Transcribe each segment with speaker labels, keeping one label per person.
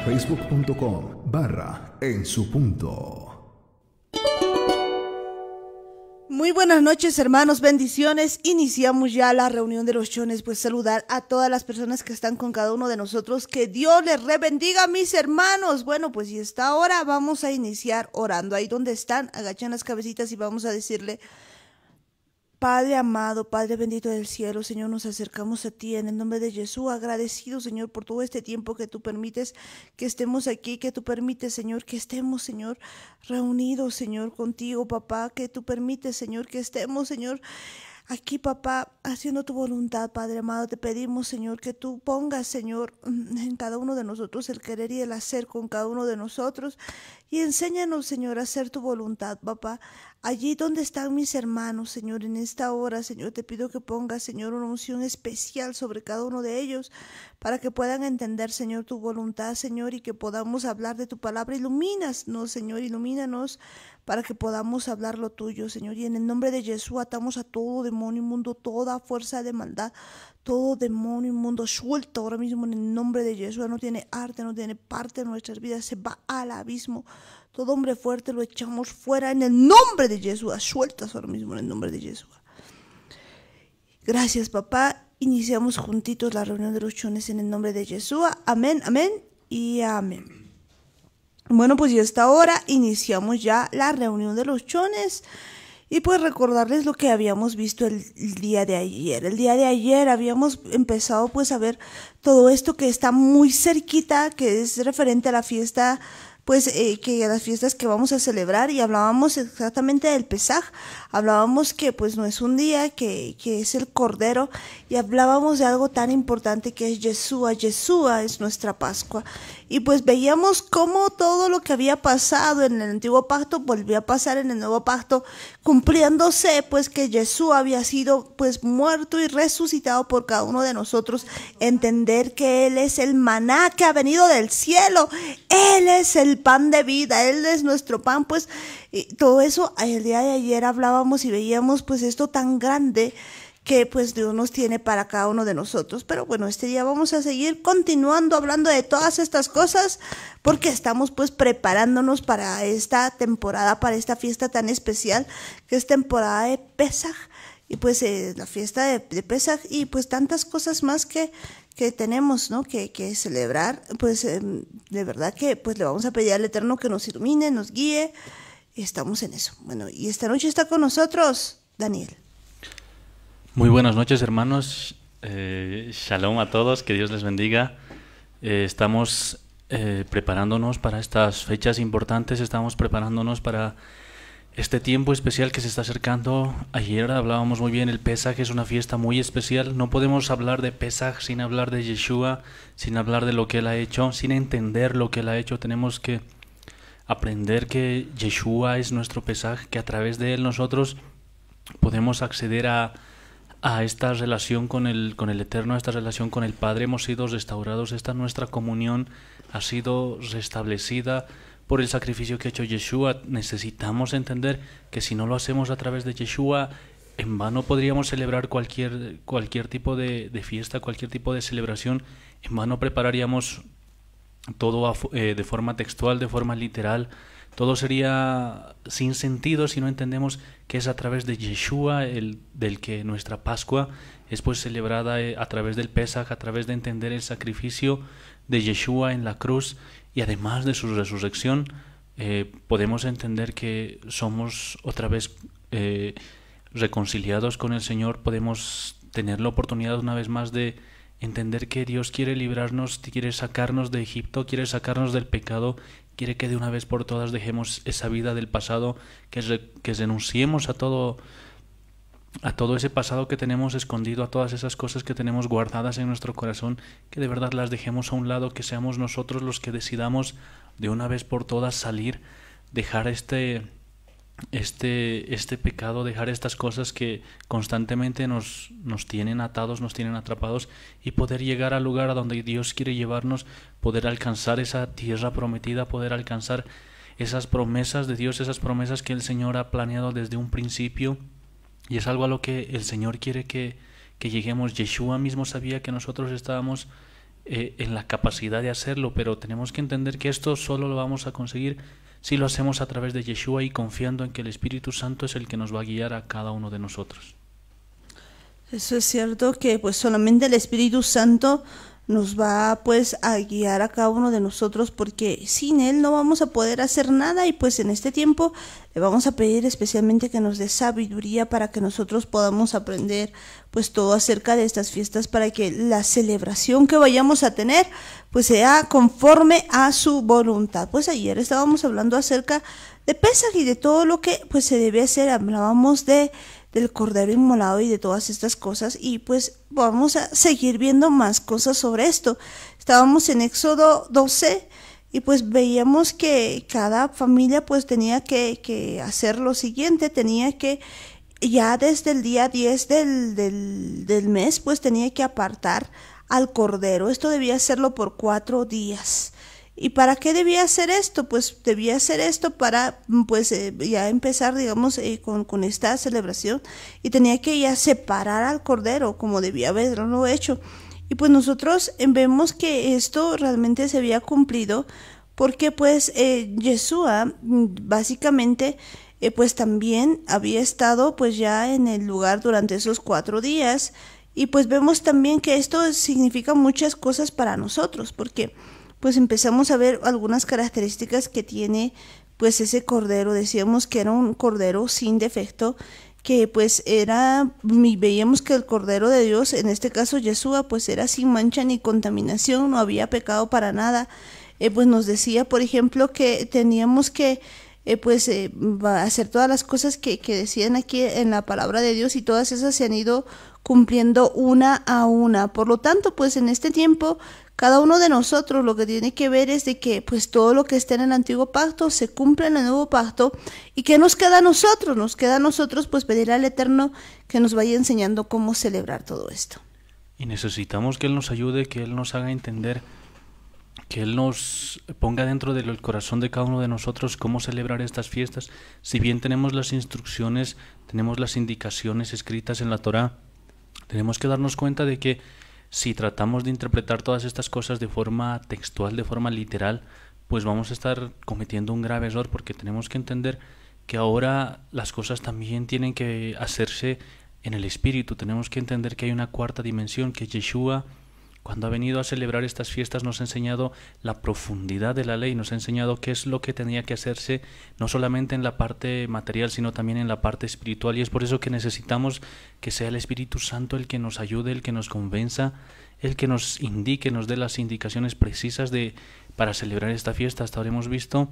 Speaker 1: facebook.com/en su punto.
Speaker 2: Muy buenas noches, hermanos, bendiciones. Iniciamos ya la reunión de los chones, pues saludar a todas las personas que están con cada uno de nosotros. Que Dios les bendiga, mis hermanos. Bueno, pues y esta hora vamos a iniciar orando. Ahí donde están, agachan las cabecitas y vamos a decirle: Padre amado, Padre bendito del cielo, Señor, nos acercamos a ti en el nombre de Jesús, agradecido, Señor, por todo este tiempo que tú permites que estemos aquí, que tú permites, Señor, que estemos, Señor, reunidos, Señor, contigo, papá, que tú permites, Señor, que estemos, Señor, aquí, papá, haciendo tu voluntad, Padre amado. Te pedimos, Señor, que tú pongas, Señor, en cada uno de nosotros el querer y el hacer con cada uno de nosotros, y enséñanos, Señor, a hacer tu voluntad, papá. Allí donde están mis hermanos, Señor, en esta hora, Señor, te pido que pongas, Señor, una unción especial sobre cada uno de ellos para que puedan entender, Señor, tu voluntad, Señor, y que podamos hablar de tu palabra. Ilumínanos, Señor, ilumínanos para que podamos hablar lo tuyo, Señor. Y en el nombre de Jesús atamos a todo demonio inmundo, toda fuerza de maldad, todo demonio inmundo suelto ahora mismo en el nombre de Jesús. No tiene arte, no tiene parte en nuestras vidas, se va al abismo. Todo hombre fuerte lo echamos fuera en el nombre de Jesús. Sueltas ahora mismo en el nombre de Jesús. Gracias, papá. Iniciamos juntitos la reunión de los chones en el nombre de Jesús. Amén, amén y amén. Bueno, pues y hasta ahora iniciamos ya la reunión de los chones. Y pues recordarles lo que habíamos visto el día de ayer. El día de ayer habíamos empezado pues a ver todo esto que está muy cerquita, que es referente a la fiesta, pues que las fiestas que vamos a celebrar, y hablábamos exactamente del Pesaj. Hablábamos que pues no es un día, que es el Cordero, y hablábamos de algo tan importante que es Yeshua. Yeshua es nuestra Pascua. Y pues veíamos cómo todo lo que había pasado en el antiguo pacto volvía a pasar en el nuevo pacto, cumpliéndose pues que Jesús había sido pues muerto y resucitado por cada uno de nosotros. Entender que Él es el maná que ha venido del cielo, Él es el pan de vida, Él es nuestro pan. Pues y todo eso el día de ayer hablábamos y veíamos pues esto tan grande que pues Dios nos tiene para cada uno de nosotros. Pero bueno, este día vamos a seguir continuando hablando de todas estas cosas, porque estamos pues preparándonos para esta temporada, para esta fiesta tan especial que es temporada de Pesaj, y pues la fiesta de Pesaj, y pues tantas cosas más que tenemos, ¿no? que celebrar. Pues de verdad que pues le vamos a pedir al Eterno que nos ilumine, nos guíe, y estamos en eso. Bueno, y esta noche está con nosotros Daniel.
Speaker 3: Muy buenas noches, hermanos. Shalom a todos, que Dios les bendiga. Estamos preparándonos para estas fechas importantes, estamos preparándonos para este tiempo especial que se está acercando. Ayer hablábamos muy bien, el Pesaj es una fiesta muy especial. No podemos hablar de Pesaj sin hablar de Yeshua, sin hablar de lo que Él ha hecho, sin entender lo que Él ha hecho. Tenemos que aprender que Yeshua es nuestro Pesaj, que a través de Él nosotros podemos acceder a esta relación con el Eterno, a esta relación con el Padre. Hemos sido restaurados, esta nuestra comunión ha sido restablecida por el sacrificio que ha hecho Yeshua. Necesitamos entender que si no lo hacemos a través de Yeshua, en vano podríamos celebrar cualquier tipo de fiesta, cualquier tipo de celebración. En vano prepararíamos todo de forma textual, de forma literal. Todo sería sin sentido si no entendemos que es a través de Yeshua del que nuestra Pascua es pues celebrada, a través del Pesaj, a través de entender el sacrificio de Yeshua en la cruz, y además de su resurrección podemos entender que somos otra vez reconciliados con el Señor. Podemos tener la oportunidad una vez más de entender que Dios quiere librarnos, quiere sacarnos de Egipto, quiere sacarnos del pecado, quiere que de una vez por todas dejemos esa vida del pasado, que renunciemos a todo ese pasado que tenemos escondido, a todas esas cosas que tenemos guardadas en nuestro corazón, que de verdad las dejemos a un lado, que seamos nosotros los que decidamos de una vez por todas salir, dejar este pecado, dejar estas cosas que constantemente nos tienen atados, nos tienen atrapados, y poder llegar al lugar a donde Dios quiere llevarnos, poder alcanzar esa tierra prometida, poder alcanzar esas promesas de Dios, esas promesas que el Señor ha planeado desde un principio. Y es algo a lo que el Señor quiere que lleguemos. Yeshua mismo sabía que nosotros estábamos en la capacidad de hacerlo, pero tenemos que entender que esto solo lo vamos a conseguir si lo hacemos a través de Yeshua y confiando en que el Espíritu Santo es el que nos va a guiar a cada uno de nosotros.
Speaker 2: Eso es cierto, que pues solamente el Espíritu Santo nos va pues a guiar a cada uno de nosotros, porque sin Él no vamos a poder hacer nada. Y pues en este tiempo le vamos a pedir especialmente que nos dé sabiduría para que nosotros podamos aprender pues todo acerca de estas fiestas, para que la celebración que vayamos a tener pues sea conforme a su voluntad. Pues ayer estábamos hablando acerca de Pesaj y de todo lo que pues se debe hacer. Hablábamos del cordero inmolado y de todas estas cosas, y pues vamos a seguir viendo más cosas sobre esto. Estábamos en Éxodo 12 y pues veíamos que cada familia pues tenía que hacer lo siguiente. Tenía que, ya desde el día 10 del mes, pues tenía que apartar al cordero. Esto debía hacerlo por 4 días. ¿Y para qué debía hacer esto? Pues debía hacer esto para pues ya empezar, digamos, con esta celebración, y tenía que ya separar al cordero como debía haberlo hecho. Y pues nosotros vemos que esto realmente se había cumplido, porque pues Yeshua básicamente pues también había estado pues ya en el lugar durante esos 4 días. Y pues vemos también que esto significa muchas cosas para nosotros, porque pues empezamos a ver algunas características que tiene pues ese cordero. Decíamos que era un cordero sin defecto, que pues veíamos que el cordero de Dios, en este caso Yeshua, pues era sin mancha ni contaminación, no había pecado para nada. Pues nos decía, por ejemplo, que teníamos que hacer todas las cosas que decían aquí en la palabra de Dios, y todas esas se han ido cumpliendo una a una. Por lo tanto, pues en este tiempo cada uno de nosotros lo que tiene que ver es de que pues todo lo que está en el antiguo pacto se cumple en el nuevo pacto. ¿Y qué nos queda a nosotros? Nos queda a nosotros pues pedir al Eterno que nos vaya enseñando cómo celebrar todo esto.
Speaker 3: Y necesitamos que Él nos ayude, que Él nos haga entender, que Él nos ponga dentro del corazón de cada uno de nosotros cómo celebrar estas fiestas. Si bien tenemos las instrucciones, tenemos las indicaciones escritas en la Torá, tenemos que darnos cuenta de que si tratamos de interpretar todas estas cosas de forma textual, de forma literal, pues vamos a estar cometiendo un grave error, porque tenemos que entender que ahora las cosas también tienen que hacerse en el Espíritu. Tenemos que entender que hay una cuarta dimensión, que Yeshua, cuando ha venido a celebrar estas fiestas, nos ha enseñado la profundidad de la ley, nos ha enseñado qué es lo que tenía que hacerse, no solamente en la parte material, sino también en la parte espiritual. Y es por eso que necesitamos que sea el Espíritu Santo el que nos ayude, el que nos convenza, el que nos indique, nos dé las indicaciones precisas para celebrar esta fiesta. Hasta ahora hemos visto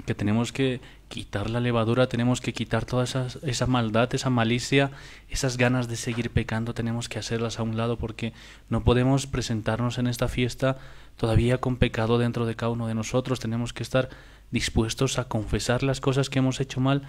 Speaker 3: que tenemos que quitar la levadura, tenemos que quitar toda esa maldad, esa malicia, esas ganas de seguir pecando, tenemos que hacerlas a un lado, porque no podemos presentarnos en esta fiesta todavía con pecado dentro de cada uno de nosotros. Tenemos que estar dispuestos a confesar las cosas que hemos hecho mal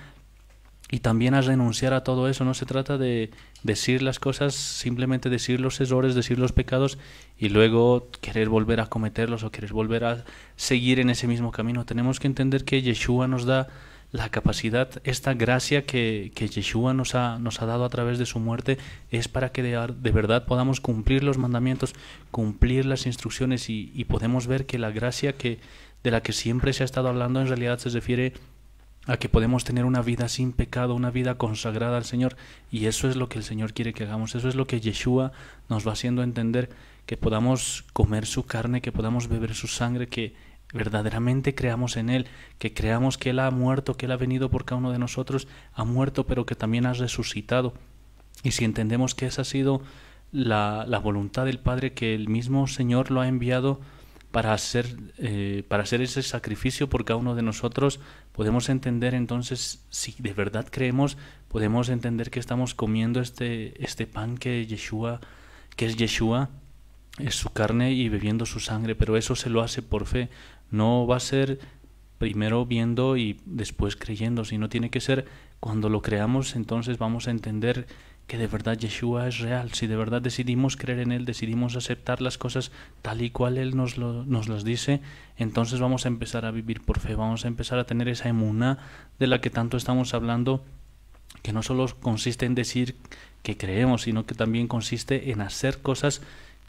Speaker 3: y también a renunciar a todo eso. No se trata de decir las cosas, simplemente decir los errores, decir los pecados y luego querer volver a cometerlos o querer volver a seguir en ese mismo camino. Tenemos que entender que Yeshua nos da la capacidad, esta gracia que Yeshua nos ha dado a través de su muerte, es para que de verdad podamos cumplir los mandamientos, cumplir las instrucciones, y podemos ver que la gracia de la que siempre se ha estado hablando en realidad se refiere a que podemos tener una vida sin pecado, una vida consagrada al Señor, y eso es lo que el Señor quiere que hagamos. Eso es lo que Yeshua nos va haciendo entender, que podamos comer su carne, que podamos beber su sangre, que verdaderamente creamos en Él, que creamos que Él ha muerto, que Él ha venido por cada uno de nosotros, ha muerto, pero que también ha resucitado. Y si entendemos que esa ha sido la voluntad del Padre, que el mismo Señor lo ha enviado para hacer ese sacrificio por cada uno de nosotros, podemos entender entonces, si de verdad creemos, podemos entender que estamos comiendo este pan que es Yeshua, es su carne, y bebiendo su sangre. Pero eso se lo hace por fe, no va a ser primero viendo y después creyendo, sino tiene que ser cuando lo creamos. Entonces vamos a entender que de verdad Yeshua es real. Si de verdad decidimos creer en Él, decidimos aceptar las cosas tal y cual Él nos las dice, entonces vamos a empezar a vivir por fe, vamos a empezar a tener esa emuná de la que tanto estamos hablando, que no solo consiste en decir que creemos, sino que también consiste en hacer cosas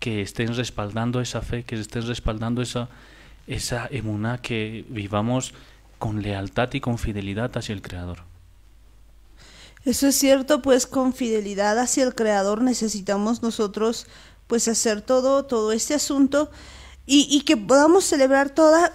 Speaker 3: que estén respaldando esa fe, que estén respaldando esa emuná, que vivamos con lealtad y con fidelidad hacia el Creador.
Speaker 2: Eso es cierto, pues con fidelidad hacia el Creador necesitamos nosotros pues hacer todo este asunto y que podamos celebrar toda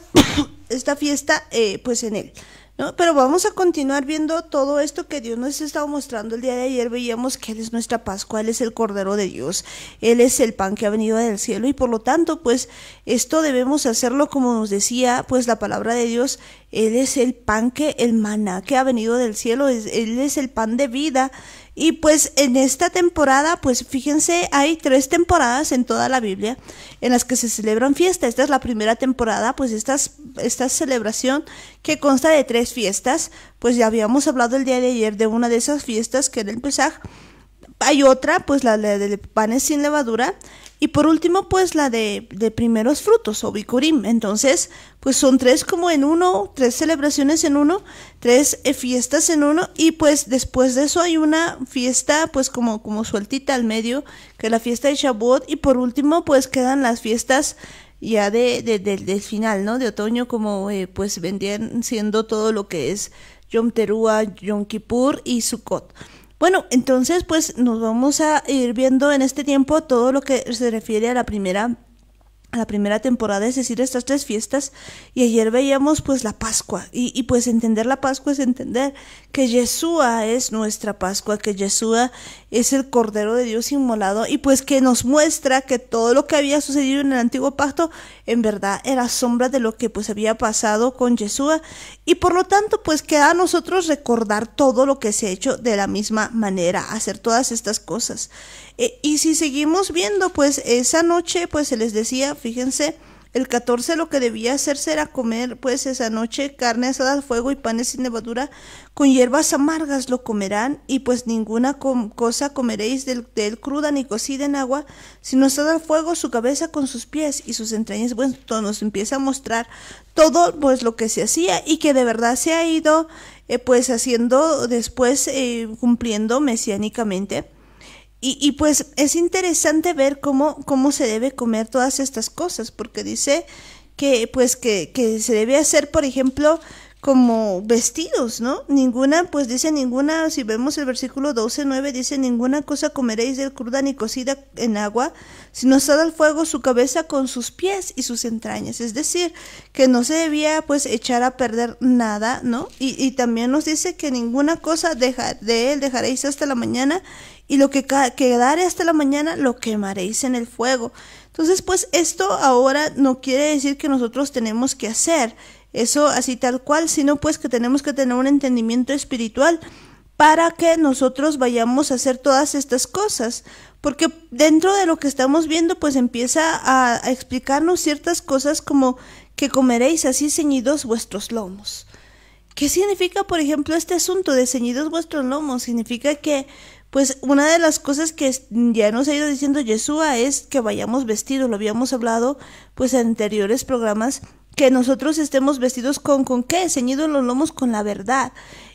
Speaker 2: esta fiesta pues en Él, ¿no? Pero vamos a continuar viendo todo esto que Dios nos estaba mostrando el día de ayer. Veíamos que Él es nuestra Pascua, Él es el Cordero de Dios, Él es el pan que ha venido del cielo y por lo tanto pues esto debemos hacerlo como nos decía pues la palabra de Dios. Él es el pan el maná que ha venido del cielo, Él es el pan de vida. Y pues en esta temporada, pues fíjense, hay 3 temporadas en toda la Biblia en las que se celebran fiestas. Esta es la primera temporada, pues esta celebración que consta de 3 fiestas. Pues ya habíamos hablado el día de ayer de una de esas fiestas que era el Pesaj. Hay otra, pues la de panes sin levadura. Y por último, pues la de primeros frutos o Bikurim. Entonces, pues son 3 como en uno, 3 celebraciones en uno, 3 fiestas en uno. Y pues después de eso hay una fiesta pues como sueltita al medio, que es la fiesta de Shavuot. Y por último, pues quedan las fiestas ya del final, ¿no? De otoño, como pues vendrían siendo todo lo que es Yom Teruah, Yom Kippur y Sukkot. Bueno, entonces pues nos vamos a ir viendo en este tiempo todo lo que se refiere a la primera temporada, es decir, estas 3 fiestas. Y ayer veíamos pues la Pascua y pues entender la Pascua es entender que Yeshua es nuestra Pascua, que Yeshua es el Cordero de Dios inmolado y pues que nos muestra que todo lo que había sucedido en el Antiguo Pacto en verdad era sombra de lo que pues había pasado con Yeshua y por lo tanto pues queda a nosotros recordar todo lo que se ha hecho de la misma manera, hacer todas estas cosas. Y si seguimos viendo, pues esa noche, pues se les decía, fíjense, el 14 lo que debía hacerse era comer, pues esa noche, carne asada al fuego y panes sin levadura, con hierbas amargas lo comerán, y pues ninguna cosa comeréis de él cruda ni cocida en agua, sino asada al fuego su cabeza con sus pies y sus entrañas. Bueno, todo nos empieza a mostrar todo pues lo que se hacía y que de verdad se ha ido pues haciendo después, cumpliendo mesiánicamente. Y pues es interesante ver cómo se debe comer todas estas cosas, porque dice que pues que se debe hacer, por ejemplo, como vestidos, ¿no? Ninguna, pues dice ninguna, si vemos el versículo 12:9, dice ninguna cosa comeréis de él cruda ni cocida en agua, sino asada al fuego su cabeza con sus pies y sus entrañas. Es decir, que no se debía pues echar a perder nada, ¿no? Y también nos dice que ninguna cosa de él dejaréis hasta la mañana, y lo que quedare hasta la mañana lo quemaréis en el fuego. Entonces, pues esto ahora no quiere decir que nosotros tenemos que hacer eso así tal cual, sino pues que tenemos que tener un entendimiento espiritual para que nosotros vayamos a hacer todas estas cosas. Porque dentro de lo que estamos viendo, pues empieza a explicarnos ciertas cosas como que comeréis así ceñidos vuestros lomos. ¿Qué significa, por ejemplo, este asunto de ceñidos vuestros lomos? Significa que pues una de las cosas que ya nos ha ido diciendo Yeshua es que vayamos vestidos. Lo habíamos hablado pues en anteriores programas, que nosotros estemos vestidos ¿con qué? Ceñidos los lomos con la verdad,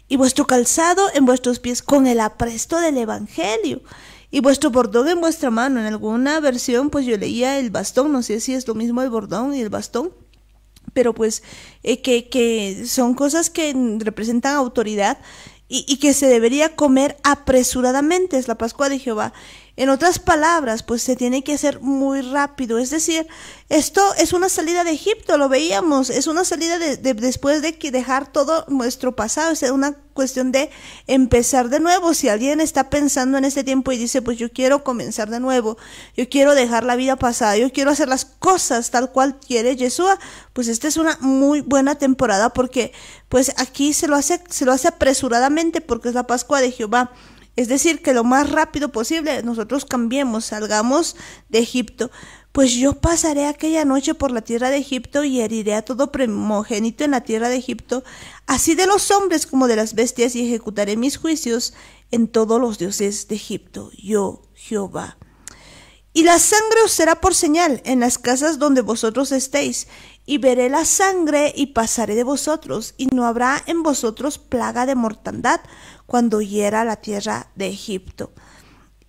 Speaker 2: y vuestro calzado en vuestros pies con el apresto del evangelio, y vuestro bordón en vuestra mano. En alguna versión pues yo leía el bastón, no sé si es lo mismo el bordón y el bastón, pero pues que son cosas que representan autoridad y que se debería comer apresuradamente. Es la Pascua de Jehová. En otras palabras, pues se tiene que hacer muy rápido. Es decir, esto es una salida de Egipto, lo veíamos, es una salida después de dejar todo nuestro pasado, es una cuestión de empezar de nuevo. Si alguien está pensando en este tiempo y dice, pues yo quiero comenzar de nuevo, yo quiero dejar la vida pasada, yo quiero hacer las cosas tal cual quiere Yeshua, pues esta es una muy buena temporada, porque pues aquí se lo hace apresuradamente, porque es la Pascua de Jehová. Es decir, que lo más rápido posible nosotros cambiemos, salgamos de Egipto. Pues yo pasaré aquella noche por la tierra de Egipto y heriré a todo primogénito en la tierra de Egipto, así de los hombres como de las bestias, y ejecutaré mis juicios en todos los dioses de Egipto, yo, Jehová. Y la sangre os será por señal en las casas donde vosotros estéis, y veré la sangre y pasaré de vosotros, y no habrá en vosotros plaga de mortandad cuando hiera la tierra de Egipto.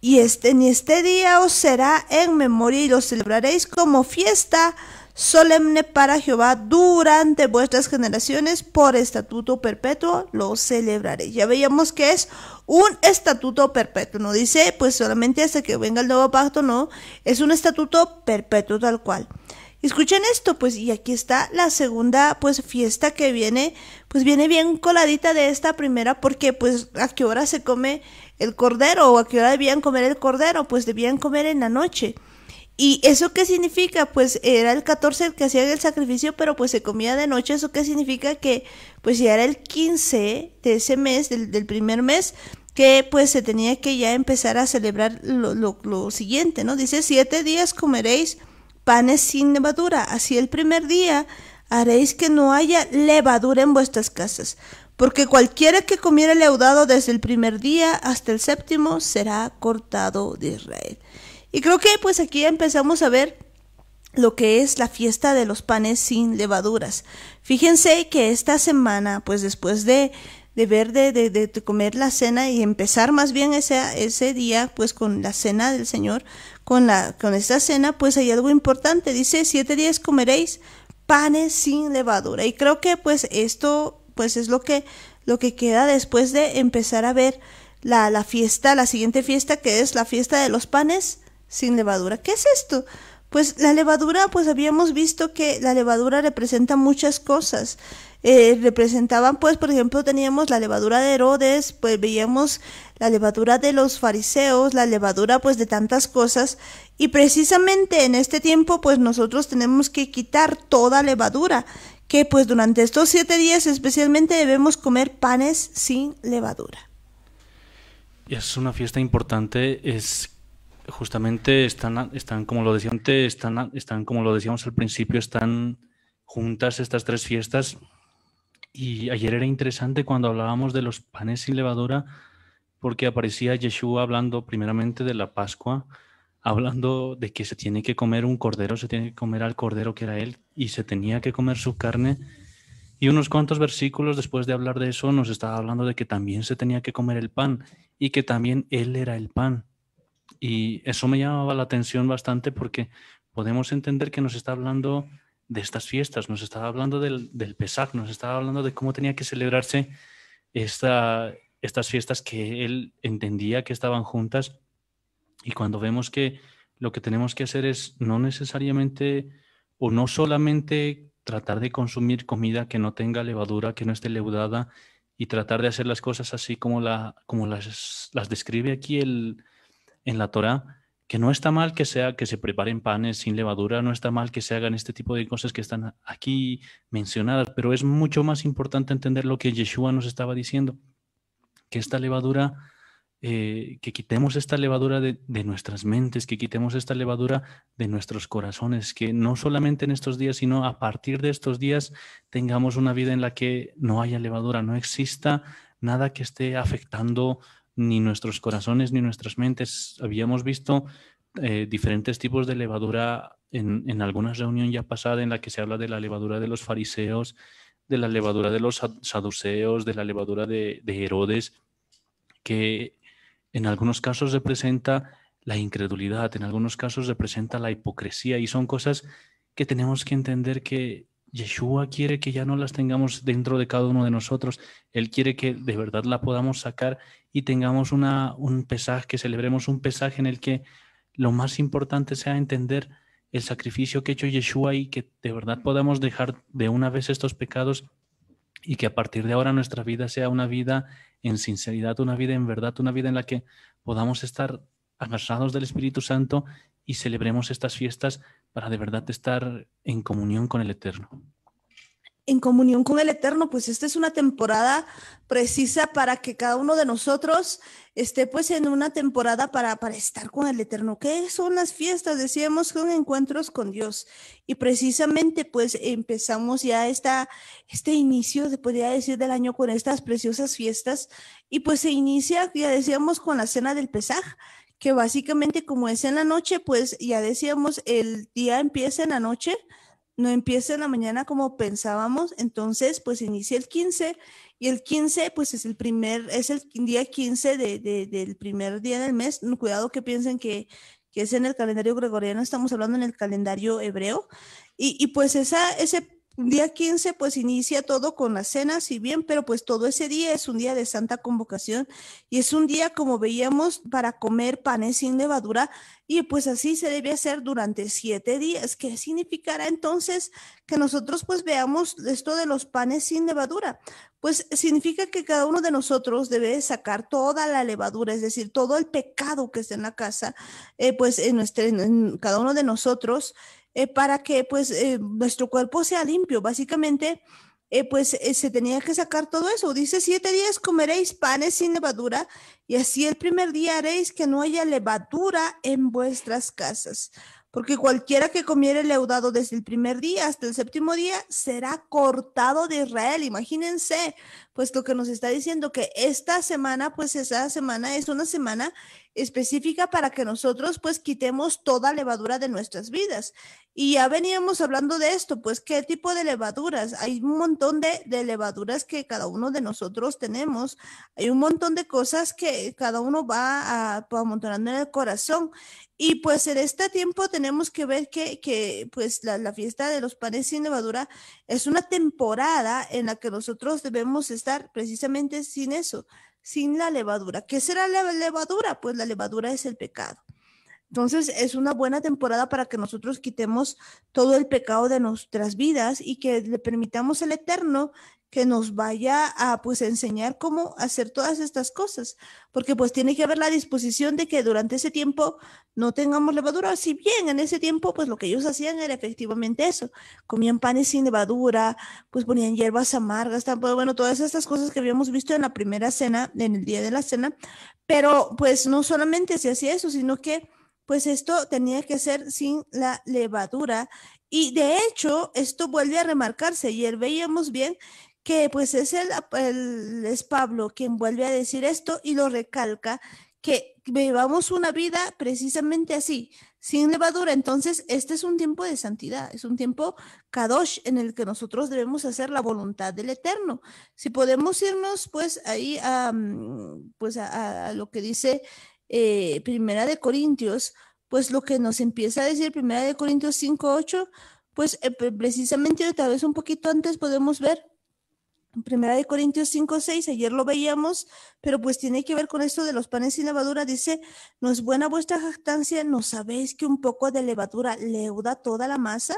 Speaker 2: Y en este día os será en memoria y lo celebraréis como fiesta solemne para Jehová durante vuestras generaciones, por estatuto perpetuo lo celebraréis. Ya veíamos que es un estatuto perpetuo, no dice pues solamente hasta que venga el nuevo pacto, no, es un estatuto perpetuo tal cual. Escuchen esto, pues, y aquí está la segunda, pues, fiesta que viene, pues, viene bien coladita de esta primera, porque, pues, ¿a qué hora se come el cordero? ¿O a qué hora debían comer el cordero? Pues, debían comer en la noche. ¿Y eso qué significa? Pues, era el 14 el que hacían el sacrificio, pero, pues, se comía de noche. ¿Eso qué significa? Que, pues, ya era el 15 de ese mes, del primer mes, que, pues, se tenía que ya empezar a celebrar lo siguiente, ¿no? Dice, 7 días comeréis panes sin levadura, así el primer día haréis que no haya levadura en vuestras casas, porque cualquiera que comiere leudado desde el primer día hasta el séptimo será cortado de Israel. Y creo que pues aquí ya empezamos a ver lo que es la fiesta de los panes sin levaduras. Fíjense que esta semana, pues después de comer la cena y empezar más bien ese día, pues con la cena del Señor, con esta cena, pues hay algo importante. Dice, 7 días comeréis panes sin levadura. Y creo que pues esto, pues es lo que queda después de empezar a ver la fiesta, la siguiente fiesta, que es la fiesta de los panes sin levadura. ¿Qué es esto? Pues la levadura, pues habíamos visto que la levadura representa muchas cosas. Representaban, pues, por ejemplo, teníamos la levadura de Herodes, pues veíamos la levadura de los fariseos, la levadura, pues, de tantas cosas. Y precisamente en este tiempo, pues, nosotros tenemos que quitar toda levadura, que, pues, durante estos 7 días especialmente debemos comer panes sin levadura.
Speaker 3: Es una fiesta importante, es justamente están como lo decíamos antes, están como lo decíamos al principio, están juntas estas 3 fiestas. Y ayer era interesante cuando hablábamos de los panes sin levadura, porque aparecía Yeshua hablando primeramente de la Pascua, hablando de que se tiene que comer un cordero, se tiene que comer al cordero que era él, y se tenía que comer su carne. Y unos cuantos versículos después de hablar de eso nos estaba hablando de que también se tenía que comer el pan, y que también él era el pan. Y eso me llamaba la atención bastante, porque podemos entender que nos está hablando de estas fiestas, nos estaba hablando del Pesaj, nos estaba hablando de cómo tenía que celebrarse estas fiestas que él entendía que estaban juntas. Y cuando vemos que lo que tenemos que hacer es no necesariamente o no solamente tratar de consumir comida que no tenga levadura, que no esté leudada, y tratar de hacer las cosas así como las describe aquí en la Torá, que no está mal que se preparen panes sin levadura, no está mal que se hagan este tipo de cosas que están aquí mencionadas, pero es mucho más importante entender lo que Yeshua nos estaba diciendo, que esta levadura, que quitemos esta levadura de nuestras mentes, que quitemos esta levadura de nuestros corazones, que no solamente en estos días, sino a partir de estos días tengamos una vida en la que no haya levadura, no exista nada que esté afectando ni nuestros corazones ni nuestras mentes. Habíamos visto diferentes tipos de levadura en alguna reunión ya pasada en la que se habla de la levadura de los fariseos, de la levadura de los saduceos, de la levadura de Herodes, que en algunos casos representa la incredulidad, en algunos casos representa la hipocresía, y son cosas que tenemos que entender que Yeshua quiere que ya no las tengamos dentro de cada uno de nosotros. Él quiere que de verdad la podamos sacar y tengamos un Pesaj, que celebremos un Pesaj en el que lo más importante sea entender el sacrificio que ha hecho Yeshua, y que de verdad podamos dejar de una vez estos pecados, y que a partir de ahora nuestra vida sea una vida en sinceridad, una vida en verdad, una vida en la que podamos estar agarrados del Espíritu Santo y celebremos estas fiestas para de verdad estar en comunión con el Eterno.
Speaker 2: En comunión con el Eterno, pues esta es una temporada precisa para que cada uno de nosotros esté pues en una temporada para estar con el Eterno. ¿Qué son las fiestas? Decíamos, son encuentros con Dios, y precisamente pues empezamos ya este inicio, se podría decir, del año con estas preciosas fiestas, y pues se inicia, ya decíamos, con la cena del Pesaj, que básicamente como es en la noche, pues ya decíamos, el día empieza en la noche no empieza en la mañana como pensábamos, entonces pues inicia el 15 y el 15 pues es el día 15 del primer día del mes. Cuidado que piensen que es en el calendario gregoriano, estamos hablando en el calendario hebreo y pues ese día 15 pues inicia todo con la cena, si bien, pero pues todo ese día es un día de santa convocación y es un día como veíamos para comer panes sin levadura y pues así se debe hacer durante 7 días. ¿Qué significará entonces que nosotros pues veamos esto de los panes sin levadura? Pues significa que cada uno de nosotros debe sacar toda la levadura, es decir, todo el pecado que está en la casa, pues en cada uno de nosotros, para que pues nuestro cuerpo sea limpio. Básicamente, se tenía que sacar todo eso. Dice, 7 días comeréis panes sin levadura y así el primer día haréis que no haya levadura en vuestras casas. Porque cualquiera que comiere leudado desde el primer día hasta el séptimo día será cortado de Israel. Imagínense, pues lo que nos está diciendo que esta semana, pues esa semana es una semana específica para que nosotros pues quitemos toda levadura de nuestras vidas. Y ya veníamos hablando de esto, pues qué tipo de levaduras. Hay un montón de levaduras que cada uno de nosotros tenemos. Hay un montón de cosas que cada uno va amontonando en el corazón. Y pues en este tiempo tenemos que ver que pues la fiesta de los panes sin levadura es una temporada en la que nosotros debemos estar precisamente sin eso, sin la levadura. ¿Qué será la levadura? Pues la levadura es el pecado. Entonces es una buena temporada para que nosotros quitemos todo el pecado de nuestras vidas y que le permitamos al Eterno que nos vaya a pues enseñar cómo hacer todas estas cosas, porque pues tiene que haber la disposición de que durante ese tiempo no tengamos levadura, si bien en ese tiempo pues lo que ellos hacían era efectivamente eso, comían panes sin levadura, pues ponían hierbas amargas, tampoco, bueno, todas estas cosas que habíamos visto en la primera cena, en el día de la cena, pero pues no solamente se hacía eso, sino que pues esto tenía que ser sin la levadura. Y de hecho, esto vuelve a remarcarse. Ayer veíamos bien que pues es Pablo quien vuelve a decir esto y lo recalca, que vivamos una vida precisamente así, sin levadura. Entonces, este es un tiempo de santidad, es un tiempo kadosh en el que nosotros debemos hacer la voluntad del Eterno. Si podemos irnos pues ahí pues a lo que dice Primera de Corintios, pues lo que nos empieza a decir Primera de Corintios 5:8, pues precisamente tal vez un poquito antes podemos ver Primera de Corintios 5:6, ayer lo veíamos, pero pues tiene que ver con esto de los panes sin levadura. Dice, no es buena vuestra jactancia, ¿no sabéis que un poco de levadura leuda toda la masa?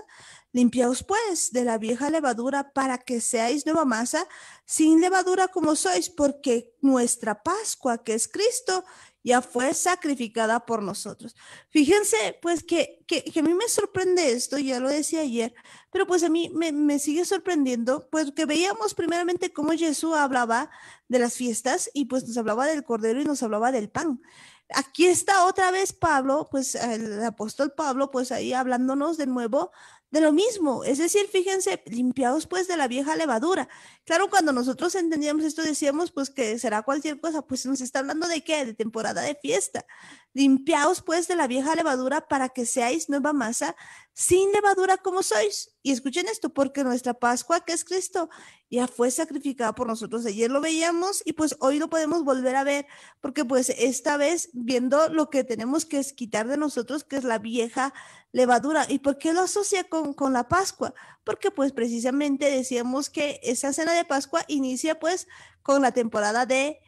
Speaker 2: Limpiaos pues de la vieja levadura para que seáis nueva masa, sin levadura como sois, porque nuestra Pascua, que es Cristo, ya fue sacrificada por nosotros. Fíjense, pues que a mí me sorprende esto, ya lo decía ayer, pero pues a mí me sigue sorprendiendo, pues que veíamos primeramente cómo Jesús hablaba de las fiestas y pues nos hablaba del cordero y nos hablaba del pan. Aquí está otra vez Pablo, pues el apóstol Pablo, pues ahí hablándonos de nuevo de lo mismo. Es decir, fíjense, limpiados pues de la vieja levadura. Claro, cuando nosotros entendíamos esto decíamos pues que será cualquier cosa, pues nos está hablando de qué, de temporada de fiesta. Limpiaos pues de la vieja levadura para que seáis nueva masa, sin levadura como sois. Y escuchen esto, porque nuestra Pascua, que es Cristo, ya fue sacrificada por nosotros. Ayer lo veíamos y pues hoy lo podemos volver a ver, porque pues esta vez viendo lo que tenemos que quitar de nosotros, que es la vieja levadura. ¿Y por qué lo asocia con la Pascua? Porque pues precisamente decíamos que esa cena de Pascua inicia pues con la temporada de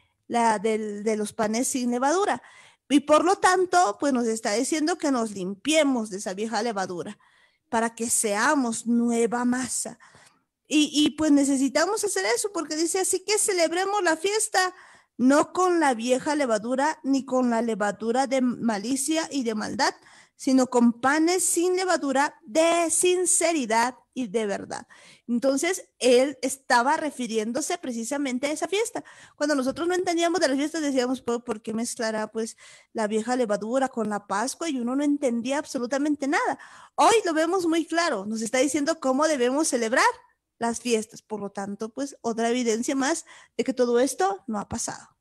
Speaker 2: los panes sin levadura. Y por lo tanto, pues nos está diciendo que nos limpiemos de esa vieja levadura para que seamos nueva masa. Y pues necesitamos hacer eso porque dice, así que celebremos la fiesta no con la vieja levadura ni con la levadura de malicia y de maldad, sino con panes sin levadura de sinceridad y de verdad. Entonces, él estaba refiriéndose precisamente a esa fiesta. Cuando nosotros no entendíamos de las fiestas, decíamos, ¿por qué mezclará pues la vieja levadura con la Pascua? Y uno no entendía absolutamente nada. Hoy lo vemos muy claro, nos está diciendo cómo debemos celebrar las fiestas. Por lo tanto, pues otra evidencia más de que todo esto no ha pasado.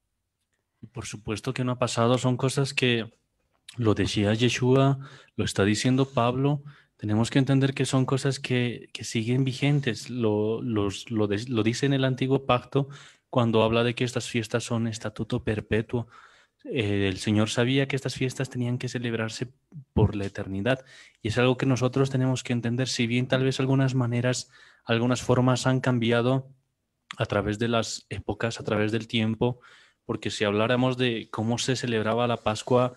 Speaker 3: Por supuesto que no ha pasado, son cosas que lo decía Yeshua, lo está diciendo Pablo, Tenemos que entender que son cosas que siguen vigentes. Lo dice en el Antiguo Pacto cuando habla de que estas fiestas son estatuto perpetuo. El Señor sabía que estas fiestas tenían que celebrarse por la eternidad y es algo que nosotros tenemos que entender, si bien tal vez algunas maneras, algunas formas han cambiado a través de las épocas, a través del tiempo, porque si habláramos de cómo se celebraba la Pascua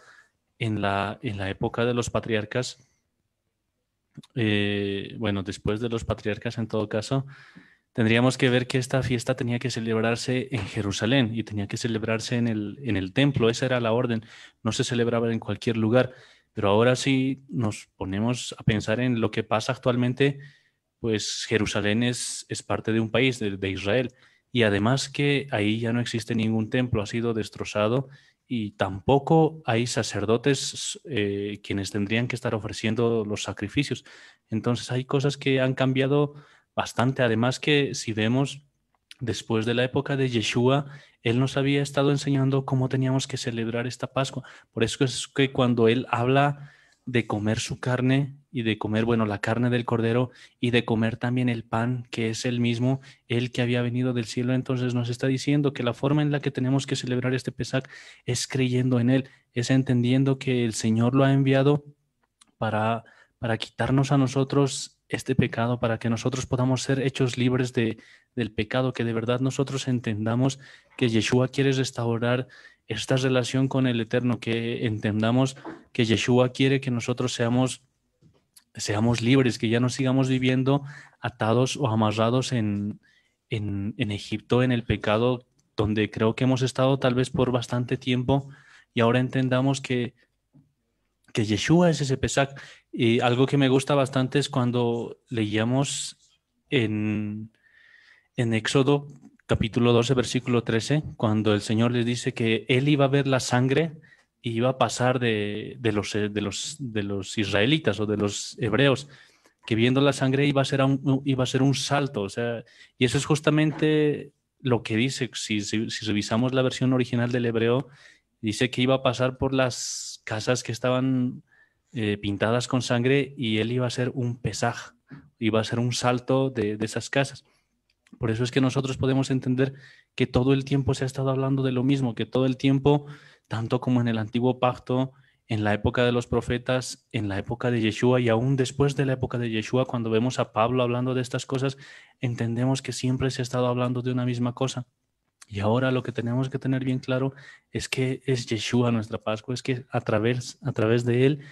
Speaker 3: en la época de los patriarcas, bueno, después de los patriarcas en todo caso, tendríamos que ver que esta fiesta tenía que celebrarse en Jerusalén y tenía que celebrarse en el templo. Esa era la orden. No se celebraba en cualquier lugar. Pero ahora sí nos ponemos a pensar en lo que pasa actualmente, pues Jerusalén es parte de un país, de Israel. Y además que ahí ya no existe ningún templo, ha sido destrozado y tampoco hay sacerdotes quienes tendrían que estar ofreciendo los sacrificios. Entonces hay cosas que han cambiado bastante. Además que si vemos después de la época de Yeshua, él nos había estado enseñando cómo teníamos que celebrar esta Pascua. Por eso es que cuando él habla de comer su carne y de comer, bueno, la carne del cordero y de comer también el pan, que es el mismo, el que había venido del cielo, entonces nos está diciendo que la forma en la que tenemos que celebrar este Pesaj es creyendo en él, es entendiendo que el Señor lo ha enviado para, para quitarnos a nosotros este pecado, para que nosotros podamos ser hechos libres del pecado, que de verdad nosotros entendamos que Yeshua quiere restaurar esta relación con el Eterno, que entendamos que Yeshua quiere que nosotros seamos libres, que ya no sigamos viviendo atados o amarrados en Egipto, en el pecado, donde creo que hemos estado tal vez por bastante tiempo, y ahora entendamos que Yeshua es ese Pesaj. Y algo que me gusta bastante es cuando leíamos en, en Éxodo capítulo 12, versículo 13, cuando el Señor les dice que Él iba a ver la sangre y iba a pasar de los israelitas o de los hebreos, que viendo la sangre iba a ser un salto. O sea, y eso es justamente lo que dice, si revisamos la versión original del hebreo, dice que iba a pasar por las casas que estaban pintadas con sangre y él iba a ser un pesaj, iba a ser un salto de esas casas. Por eso es que nosotros podemos entender que todo el tiempo se ha estado hablando de lo mismo, que todo el tiempo, tanto como en el antiguo pacto, en la época de los profetas, en la época de Yeshua y aún después de la época de Yeshua, cuando vemos a Pablo hablando de estas cosas, entendemos que siempre se ha estado hablando de una misma cosa. Y ahora lo que tenemos que tener bien claro es que es Yeshua nuestra Pascua, es que a través de él,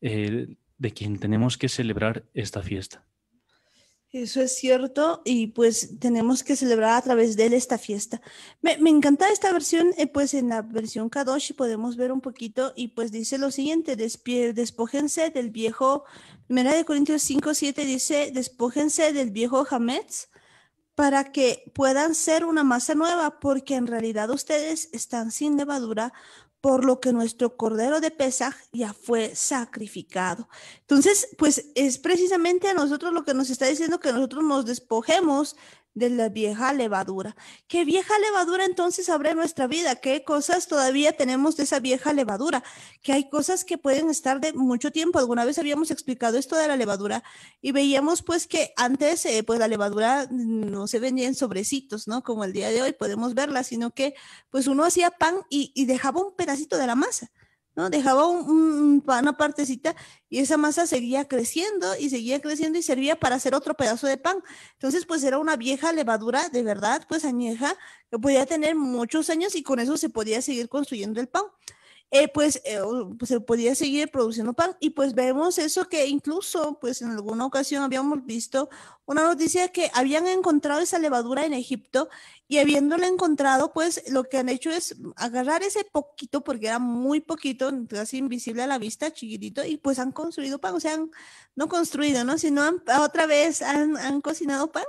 Speaker 3: de quien tenemos que celebrar esta fiesta.
Speaker 2: Eso es cierto y pues tenemos que celebrar a través de él esta fiesta. Me encanta esta versión, pues en la versión Kadosh podemos ver un poquito y pues dice lo siguiente, despójense del viejo, 1 Corintios 5:7 dice, despójense del viejo Hametz para que puedan ser una masa nueva, porque en realidad ustedes están sin levadura, por lo que nuestro cordero de Pesaj ya fue sacrificado. Entonces, pues es precisamente a nosotros lo que nos está diciendo que nosotros nos despojemos de la vieja levadura. ¿Qué vieja levadura entonces habrá en nuestra vida? ¿Qué cosas todavía tenemos de esa vieja levadura? Que hay cosas que pueden estar de mucho tiempo. Alguna vez habíamos explicado esto de la levadura y veíamos pues que antes pues la levadura no se vendía en sobrecitos, ¿no? Como el día de hoy podemos verla, sino que pues uno hacía pan y dejaba un pedacito de la masa, ¿no? Dejaba una partecita y esa masa seguía creciendo y servía para hacer otro pedazo de pan. Entonces, pues era una vieja levadura de verdad, pues añeja, que podía tener muchos años y con eso se podía seguir construyendo el pan. Pues se podía seguir produciendo pan y pues vemos eso que incluso pues en alguna ocasión habíamos visto una noticia que habían encontrado esa levadura en Egipto y habiéndola encontrado pues lo que han hecho es agarrar ese poquito porque era muy poquito, casi invisible a la vista, chiquitito y pues han construido pan, o sea, no construido, ¿no? Sino otra vez han cocinado pan.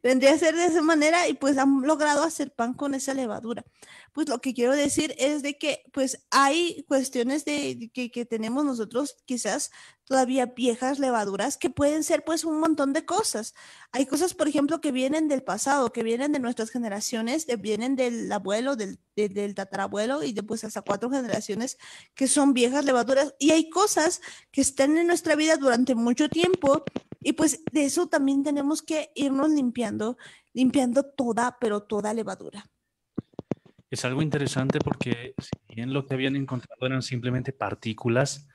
Speaker 2: Vendría a ser de esa manera y pues han logrado hacer pan con esa levadura. Pues lo que quiero decir es de que pues pues hay cuestiones que tenemos nosotros quizás todavía viejas levaduras que pueden ser pues un montón de cosas. Hay cosas, por ejemplo, que vienen del pasado, que vienen de nuestras generaciones, vienen del abuelo, del tatarabuelo y después hasta 4 generaciones que son viejas levaduras. Y hay cosas que están en nuestra vida durante mucho tiempo y pues de eso también tenemos que irnos limpiando toda, pero toda levadura.
Speaker 3: Es algo interesante porque si bien lo que habían encontrado eran simplemente partículas,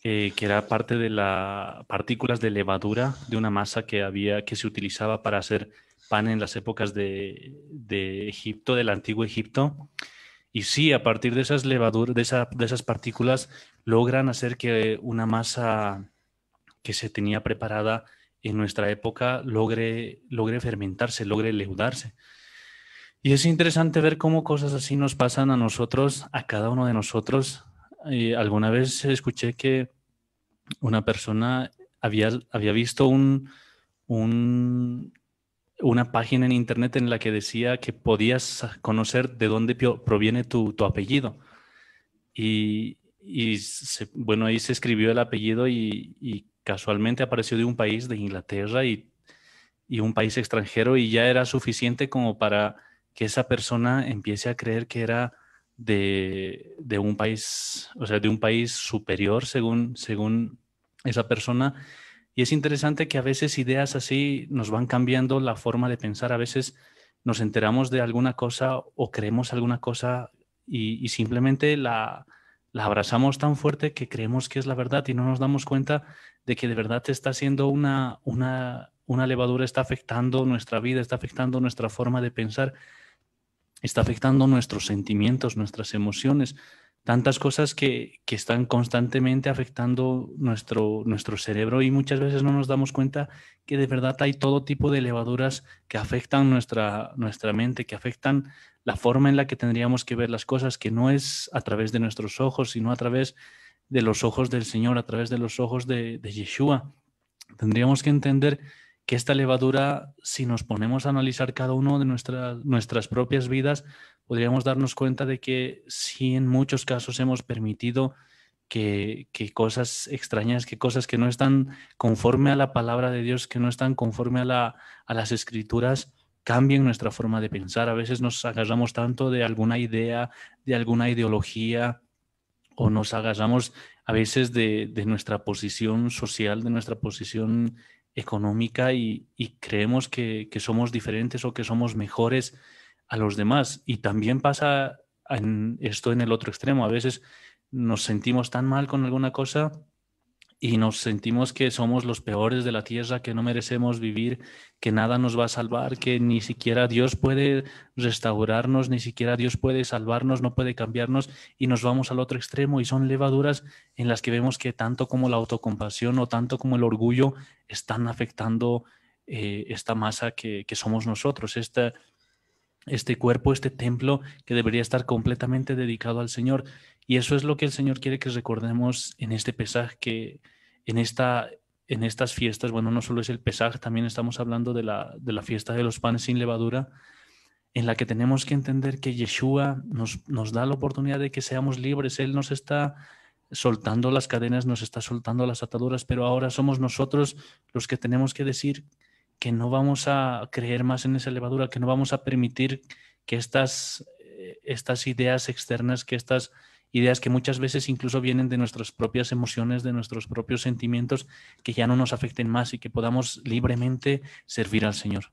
Speaker 3: que era parte de la partículas de levadura de una masa que se utilizaba para hacer pan en las épocas de Egipto, del antiguo Egipto. Y sí, a partir de esas levaduras, de esas partículas, logran hacer que una masa que se tenía preparada en nuestra época logre fermentarse, logre leudarse. Y es interesante ver cómo cosas así nos pasan a nosotros, a cada uno de nosotros. Alguna vez escuché que una persona había visto un- una página en internet en la que decía que podías conocer de dónde proviene tu apellido. Bueno, ahí se escribió el apellido y casualmente apareció de un país de Inglaterra y un país extranjero y ya era suficiente como para que esa persona empiece a creer que era de un país, o sea, de un país superior según esa persona. Y es interesante que a veces ideas así nos van cambiando la forma de pensar. A veces nos enteramos de alguna cosa o creemos alguna cosa y simplemente la abrazamos tan fuerte que creemos que es la verdad y no nos damos cuenta de que de verdad está siendo una levadura, está afectando nuestra vida, está afectando nuestra forma de pensar, está afectando nuestros sentimientos, nuestras emociones, tantas cosas que están constantemente afectando nuestro cerebro y muchas veces no nos damos cuenta que de verdad hay todo tipo de levaduras que afectan nuestra mente, que afectan la forma en la que tendríamos que ver las cosas, que no es a través de nuestros ojos, sino a través de los ojos del Señor, a través de los ojos de Yeshua. Tendríamos que entender que esta levadura, si nos ponemos a analizar cada uno de nuestras propias vidas, podríamos darnos cuenta de que sí, en muchos casos hemos permitido que cosas extrañas, que cosas que no están conforme a la palabra de Dios, que no están conforme a las escrituras, cambien nuestra forma de pensar. A veces nos agarramos tanto de alguna idea, de alguna ideología, o nos agarramos a veces de nuestra posición social, de nuestra posición económica y creemos que somos diferentes o que somos mejores a los demás. Y también pasa esto en el otro extremo. A veces nos sentimos tan mal con alguna cosa y nos sentimos que somos los peores de la tierra, que no merecemos vivir, que nada nos va a salvar, que ni siquiera Dios puede restaurarnos, ni siquiera Dios puede salvarnos, no puede cambiarnos y nos vamos al otro extremo y son levaduras en las que vemos que tanto como la autocompasión o tanto como el orgullo están afectando esta masa que somos nosotros, este cuerpo, este templo que debería estar completamente dedicado al Señor. Y eso es lo que el Señor quiere que recordemos en este Pesaj, que en en estas fiestas, bueno, no solo es el Pesaj, también estamos hablando de la fiesta de los panes sin levadura, en la que tenemos que entender que Yeshua nos da la oportunidad de que seamos libres. Él nos está soltando las cadenas, nos está soltando las ataduras, pero ahora somos nosotros los que tenemos que decir que no vamos a creer más en esa levadura, que no vamos a permitir que estas ideas externas, que estas ideas que muchas veces incluso vienen de nuestras propias emociones, de nuestros propios sentimientos, que ya no nos afecten más y que podamos libremente servir al Señor.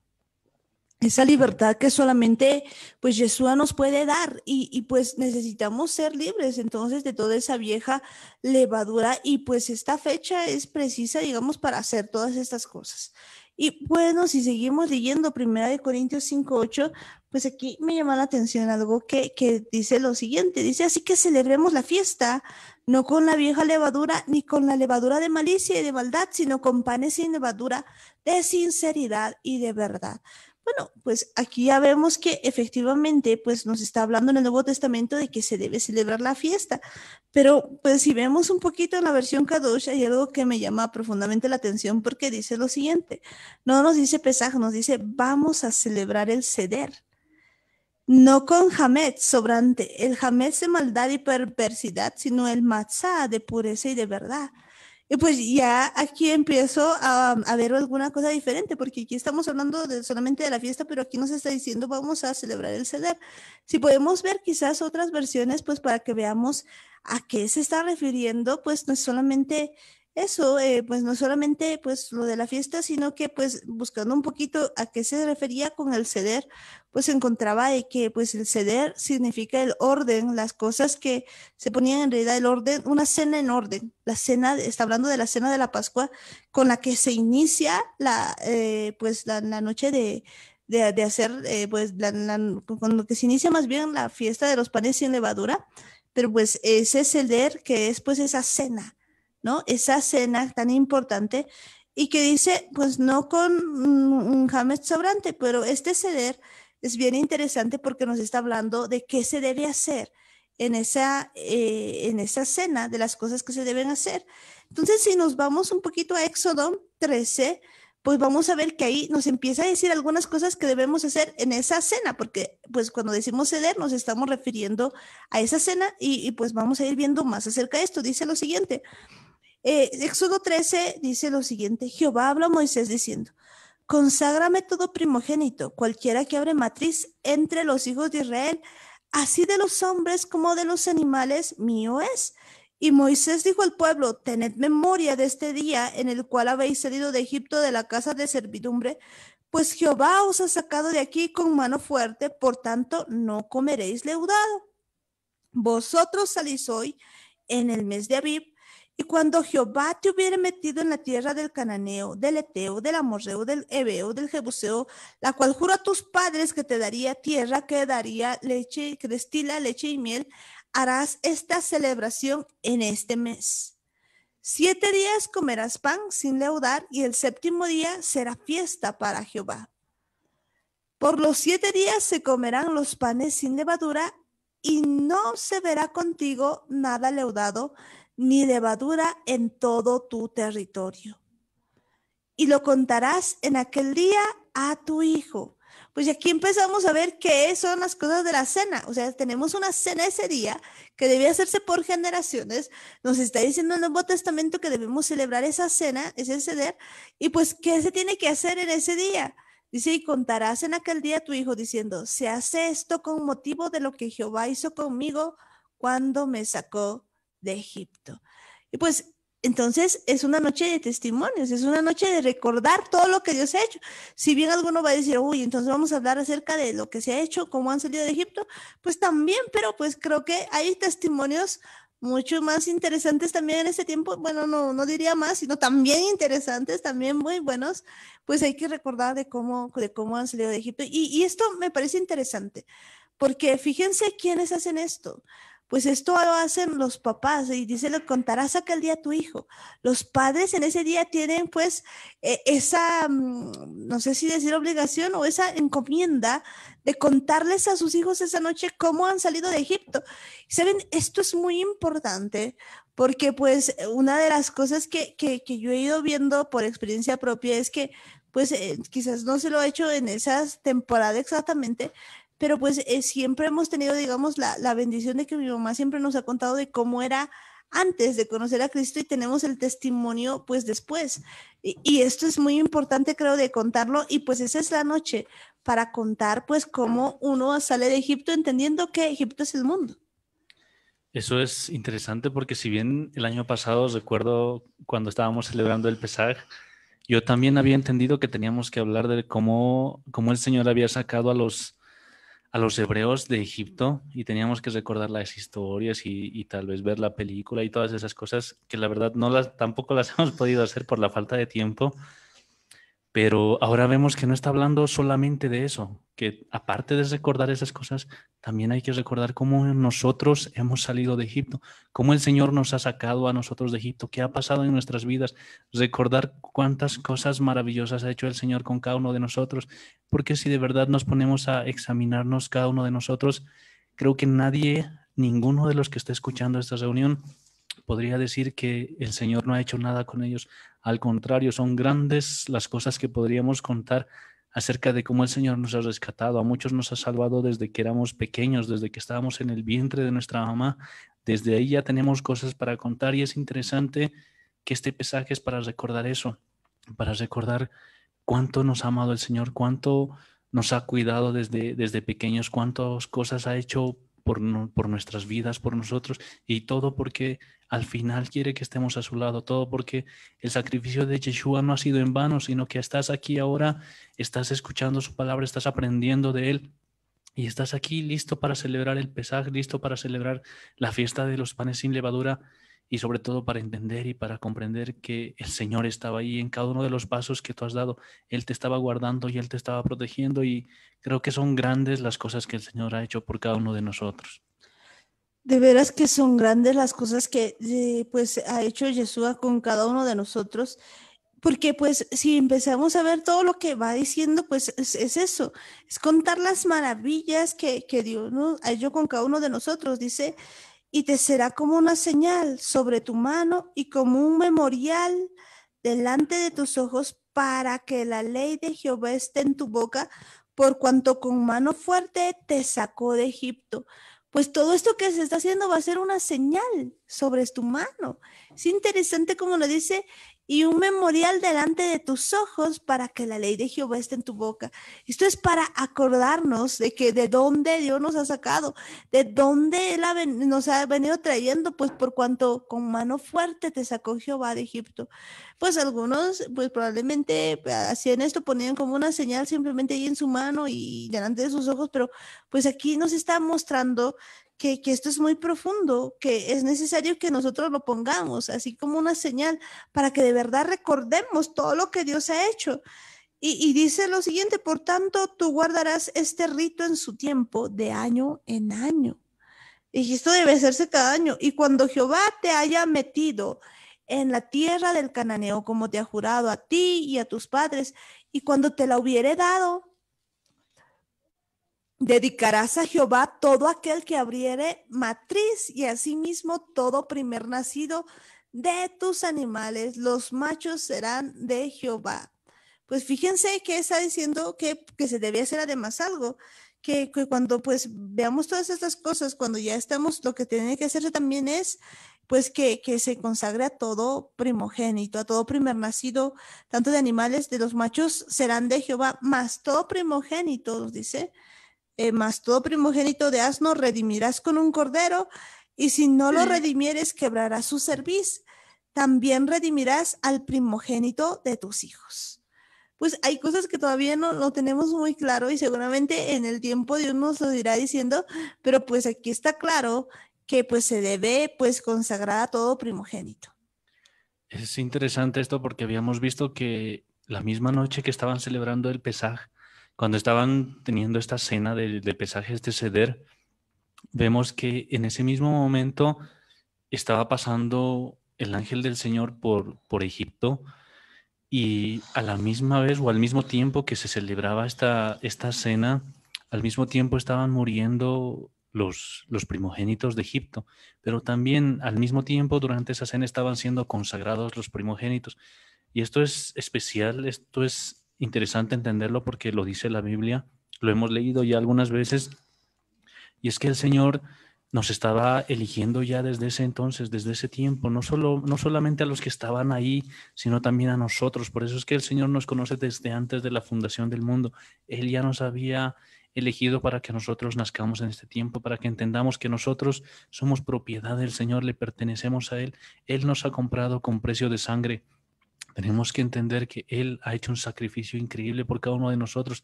Speaker 2: Esa libertad que solamente pues Yeshua nos puede dar y pues necesitamos ser libres entonces de toda esa vieja levadura y pues esta fecha es precisa digamos para hacer todas estas cosas. Y bueno, si seguimos leyendo Primera de Corintios 5:8, pues aquí me llama la atención algo que dice lo siguiente, dice así que celebremos la fiesta, no con la vieja levadura ni con la levadura de malicia y de maldad, sino con panes sin levadura de sinceridad y de verdad. Bueno, pues aquí ya vemos que efectivamente pues nos está hablando en el Nuevo Testamento de que se debe celebrar la fiesta, pero pues si vemos un poquito en la versión Kadosh hay algo que me llama profundamente la atención porque dice lo siguiente, no nos dice Pesaj, nos dice vamos a celebrar el Seder. no con hametz sobrante, el hametz de maldad y perversidad, sino el matzah de pureza y de verdad. Y pues ya aquí empiezo a ver alguna cosa diferente, porque aquí estamos hablando solamente de la fiesta, pero aquí nos está diciendo vamos a celebrar el Seder. Si podemos ver quizás otras versiones, pues para que veamos a qué se está refiriendo, pues no es solamente eso, pues no solamente pues lo de la fiesta, sino que pues buscando un poquito a qué se refería con el Seder, pues encontraba de que pues el Seder significa el orden, las cosas que se ponían en realidad el orden, una cena en orden. La cena, está hablando de la cena de la Pascua, con la que se inicia pues la noche de hacer, pues con lo que se inicia más bien la fiesta de los panes sin levadura, pero pues ese es el der que es pues esa cena, ¿no? Esa cena tan importante y que dice, pues no con un Hametz sobrante, pero este ceder es bien interesante porque nos está hablando de qué se debe hacer en esa cena, de las cosas que se deben hacer. Entonces, si nos vamos un poquito a Éxodo 13, pues vamos a ver que ahí nos empieza a decir algunas cosas que debemos hacer en esa cena, porque pues cuando decimos ceder nos estamos refiriendo a esa cena y pues vamos a ir viendo más acerca de esto. Dice lo siguiente, Éxodo 13 dice lo siguiente, Jehová habla a Moisés diciendo, conságrame todo primogénito, cualquiera que abre matriz entre los hijos de Israel, así de los hombres como de los animales, mío es. Y Moisés dijo al pueblo, tened memoria de este día en el cual habéis salido de Egipto de la casa de servidumbre, pues Jehová os ha sacado de aquí con mano fuerte, por tanto no comeréis leudado. Vosotros salís hoy en el mes de Abib, y cuando Jehová te hubiere metido en la tierra del Cananeo, del Eteo, del Amorreo, del Ebeo, del Jebuseo, la cual juro a tus padres que te daría tierra, que daría leche, que destila leche y miel, harás esta celebración en este mes. 7 días comerás pan sin leudar, y el séptimo día será fiesta para Jehová. Por los 7 días se comerán los panes sin levadura, y no se verá contigo nada leudado, ni levadura en todo tu territorio. Y lo contarás en aquel día a tu hijo. Pues aquí empezamos a ver qué son las cosas de la cena. O sea, tenemos una cena ese día que debe hacerse por generaciones. Nos está diciendo el Nuevo Testamento que debemos celebrar esa cena, ese ceder. Y pues, ¿qué se tiene que hacer en ese día? Dice, y contarás en aquel día a tu hijo diciendo, se hace esto con motivo de lo que Jehová hizo conmigo cuando me sacó de Egipto. Y pues entonces es una noche de testimonios, es una noche de recordar todo lo que Dios ha hecho. Si bien alguno va a decir, uy, entonces vamos a hablar acerca de lo que se ha hecho, cómo han salido de Egipto, pues también, pero pues creo que hay testimonios mucho más interesantes también en este tiempo, bueno, no diría más, sino también interesantes, también muy buenos, pues hay que recordar de cómo han salido de Egipto. Y esto me parece interesante, porque fíjense quiénes hacen esto. Pues esto lo hacen los papás y dice, le contarás aquel día a tu hijo. Los padres en ese día tienen pues esa, no sé si decir obligación o esa encomienda de contarles a sus hijos esa noche cómo han salido de Egipto. Saben, esto es muy importante porque pues una de las cosas que yo he ido viendo por experiencia propia es que pues quizás no se lo he hecho en esas temporadas exactamente, pero pues siempre hemos tenido, digamos, la bendición de que mi mamá siempre nos ha contado de cómo era antes de conocer a Cristo y tenemos el testimonio pues después. Y esto es muy importante, creo, de contarlo y pues esa es la noche para contar pues cómo uno sale de Egipto entendiendo que Egipto es el mundo.
Speaker 3: Eso es interesante porque si bien el año pasado recuerdo cuando estábamos celebrando el Pesaj, yo también había entendido que teníamos que hablar de cómo el Señor había sacado a los hebreos de Egipto y teníamos que recordar las historias y tal vez ver la película y todas esas cosas que la verdad tampoco las hemos podido hacer por la falta de tiempo. Pero ahora vemos que no está hablando solamente de eso, que aparte de recordar esas cosas, también hay que recordar cómo nosotros hemos salido de Egipto, cómo el Señor nos ha sacado a nosotros de Egipto, qué ha pasado en nuestras vidas, recordar cuántas cosas maravillosas ha hecho el Señor con cada uno de nosotros, porque si de verdad nos ponemos a examinarnos cada uno de nosotros, creo que ninguno de los que está escuchando esta reunión podría decir que el Señor no ha hecho nada con ellos. Al contrario, son grandes las cosas que podríamos contar acerca de cómo el Señor nos ha rescatado. A muchos nos ha salvado desde que éramos pequeños, desde que estábamos en el vientre de nuestra mamá. Desde ahí ya tenemos cosas para contar y es interesante que este pesaje es para recordar eso, para recordar cuánto nos ha amado el Señor, cuánto nos ha cuidado desde pequeños, cuántas cosas ha hecho por nuestras vidas, por nosotros, y todo porque al final quiere que estemos a su lado, todo porque el sacrificio de Yeshua no ha sido en vano, sino que estás aquí ahora, estás escuchando su palabra, estás aprendiendo de él. Y estás aquí listo para celebrar el Pesaj, listo para celebrar la fiesta de los panes sin levadura y sobre todo para entender y para comprender que el Señor estaba ahí en cada uno de los pasos que tú has dado. Él te estaba guardando y Él te estaba protegiendo y creo que son grandes las cosas que el Señor ha hecho por cada uno de nosotros.
Speaker 2: De veras que son grandes las cosas que pues ha hecho Yeshua con cada uno de nosotros, porque pues si empezamos a ver todo lo que va diciendo, pues es eso, es contar las maravillas que Dios nos ha hecho con cada uno de nosotros. Dice, y te será como una señal sobre tu mano y como un memorial delante de tus ojos para que la ley de Jehová esté en tu boca, por cuanto con mano fuerte te sacó de Egipto. Pues todo esto que se está haciendo va a ser una señal sobre tu mano. Es interesante como lo dice, y un memorial delante de tus ojos para que la ley de Jehová esté en tu boca. Esto es para acordarnos de que de dónde Dios nos ha sacado, de dónde Él nos ha venido trayendo, pues por cuanto con mano fuerte te sacó Jehová de Egipto. Pues algunos, pues probablemente hacían esto, ponían como una señal simplemente ahí en su mano y delante de sus ojos, pero pues aquí nos está mostrando que esto es muy profundo, que es necesario que nosotros lo pongamos así como una señal para que de verdad recordemos todo lo que Dios ha hecho. Y dice lo siguiente, por tanto, tú guardarás este rito en su tiempo, de año en año. Y esto debe hacerse cada año. Y cuando Jehová te haya metido en la tierra del cananeo, como te ha jurado a ti y a tus padres, y cuando te la hubiere dado, dedicarás a Jehová todo aquel que abriere matriz y asimismo todo primer nacido de tus animales. Los machos serán de Jehová. Pues fíjense que está diciendo que se debe hacer además algo, que cuando pues veamos todas estas cosas, cuando ya estamos, lo que tiene que hacerse también es pues que se consagre a todo primogénito, a todo primer nacido, tanto de animales, de los machos serán de Jehová, más todo primogénito, nos dice, más todo primogénito de asno redimirás con un cordero, y si no lo redimieres, quebrarás su cerviz. También redimirás al primogénito de tus hijos. Pues hay cosas que todavía no lo tenemos muy claro y seguramente en el tiempo Dios nos lo irá diciendo, pero pues aquí está claro que pues se debe pues consagrar a todo primogénito.
Speaker 3: Es interesante esto porque habíamos visto que la misma noche que estaban celebrando el Pesaj, cuando estaban teniendo esta cena de Pesaj, este Seder, vemos que en ese mismo momento estaba pasando el ángel del Señor por Egipto y a la misma vez o al mismo tiempo que se celebraba esta cena, al mismo tiempo estaban muriendo los primogénitos de Egipto, pero también al mismo tiempo durante esa cena estaban siendo consagrados los primogénitos. Y esto es especial, esto es interesante entenderlo porque lo dice la Biblia, lo hemos leído ya algunas veces, y es que el Señor nos estaba eligiendo ya desde ese entonces, desde ese tiempo, no solamente a los que estaban ahí, sino también a nosotros. Por eso es que el Señor nos conoce desde antes de la fundación del mundo. Él ya nos había elegido para que nosotros nazcamos en este tiempo, para que entendamos que nosotros somos propiedad del Señor, le pertenecemos a Él. Él nos ha comprado con precio de sangre. Tenemos que entender que Él ha hecho un sacrificio increíble por cada uno de nosotros,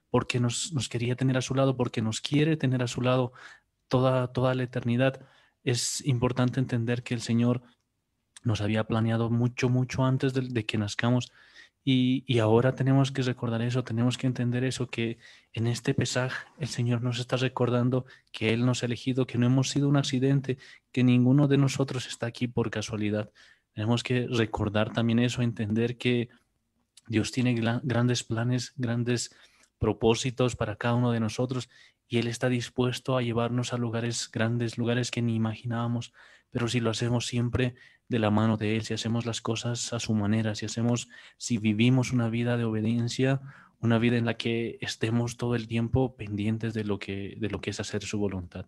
Speaker 3: porque nos quería tener a su lado, porque nos quiere tener a su lado toda la eternidad. Es importante entender que el Señor nos había planeado mucho, mucho antes de que nazcamos y ahora tenemos que recordar eso, tenemos que entender eso, que en este Pesaj el Señor nos está recordando que Él nos ha elegido, que no hemos sido un accidente, que ninguno de nosotros está aquí por casualidad. Tenemos que recordar también eso, entender que Dios tiene grandes planes, grandes propósitos para cada uno de nosotros y Él está dispuesto a llevarnos a lugares grandes, lugares que ni imaginábamos, pero si lo hacemos siempre de la mano de Él, si hacemos las cosas a su manera, si vivimos una vida de obediencia, una vida en la que estemos todo el tiempo pendientes de lo que es hacer su voluntad.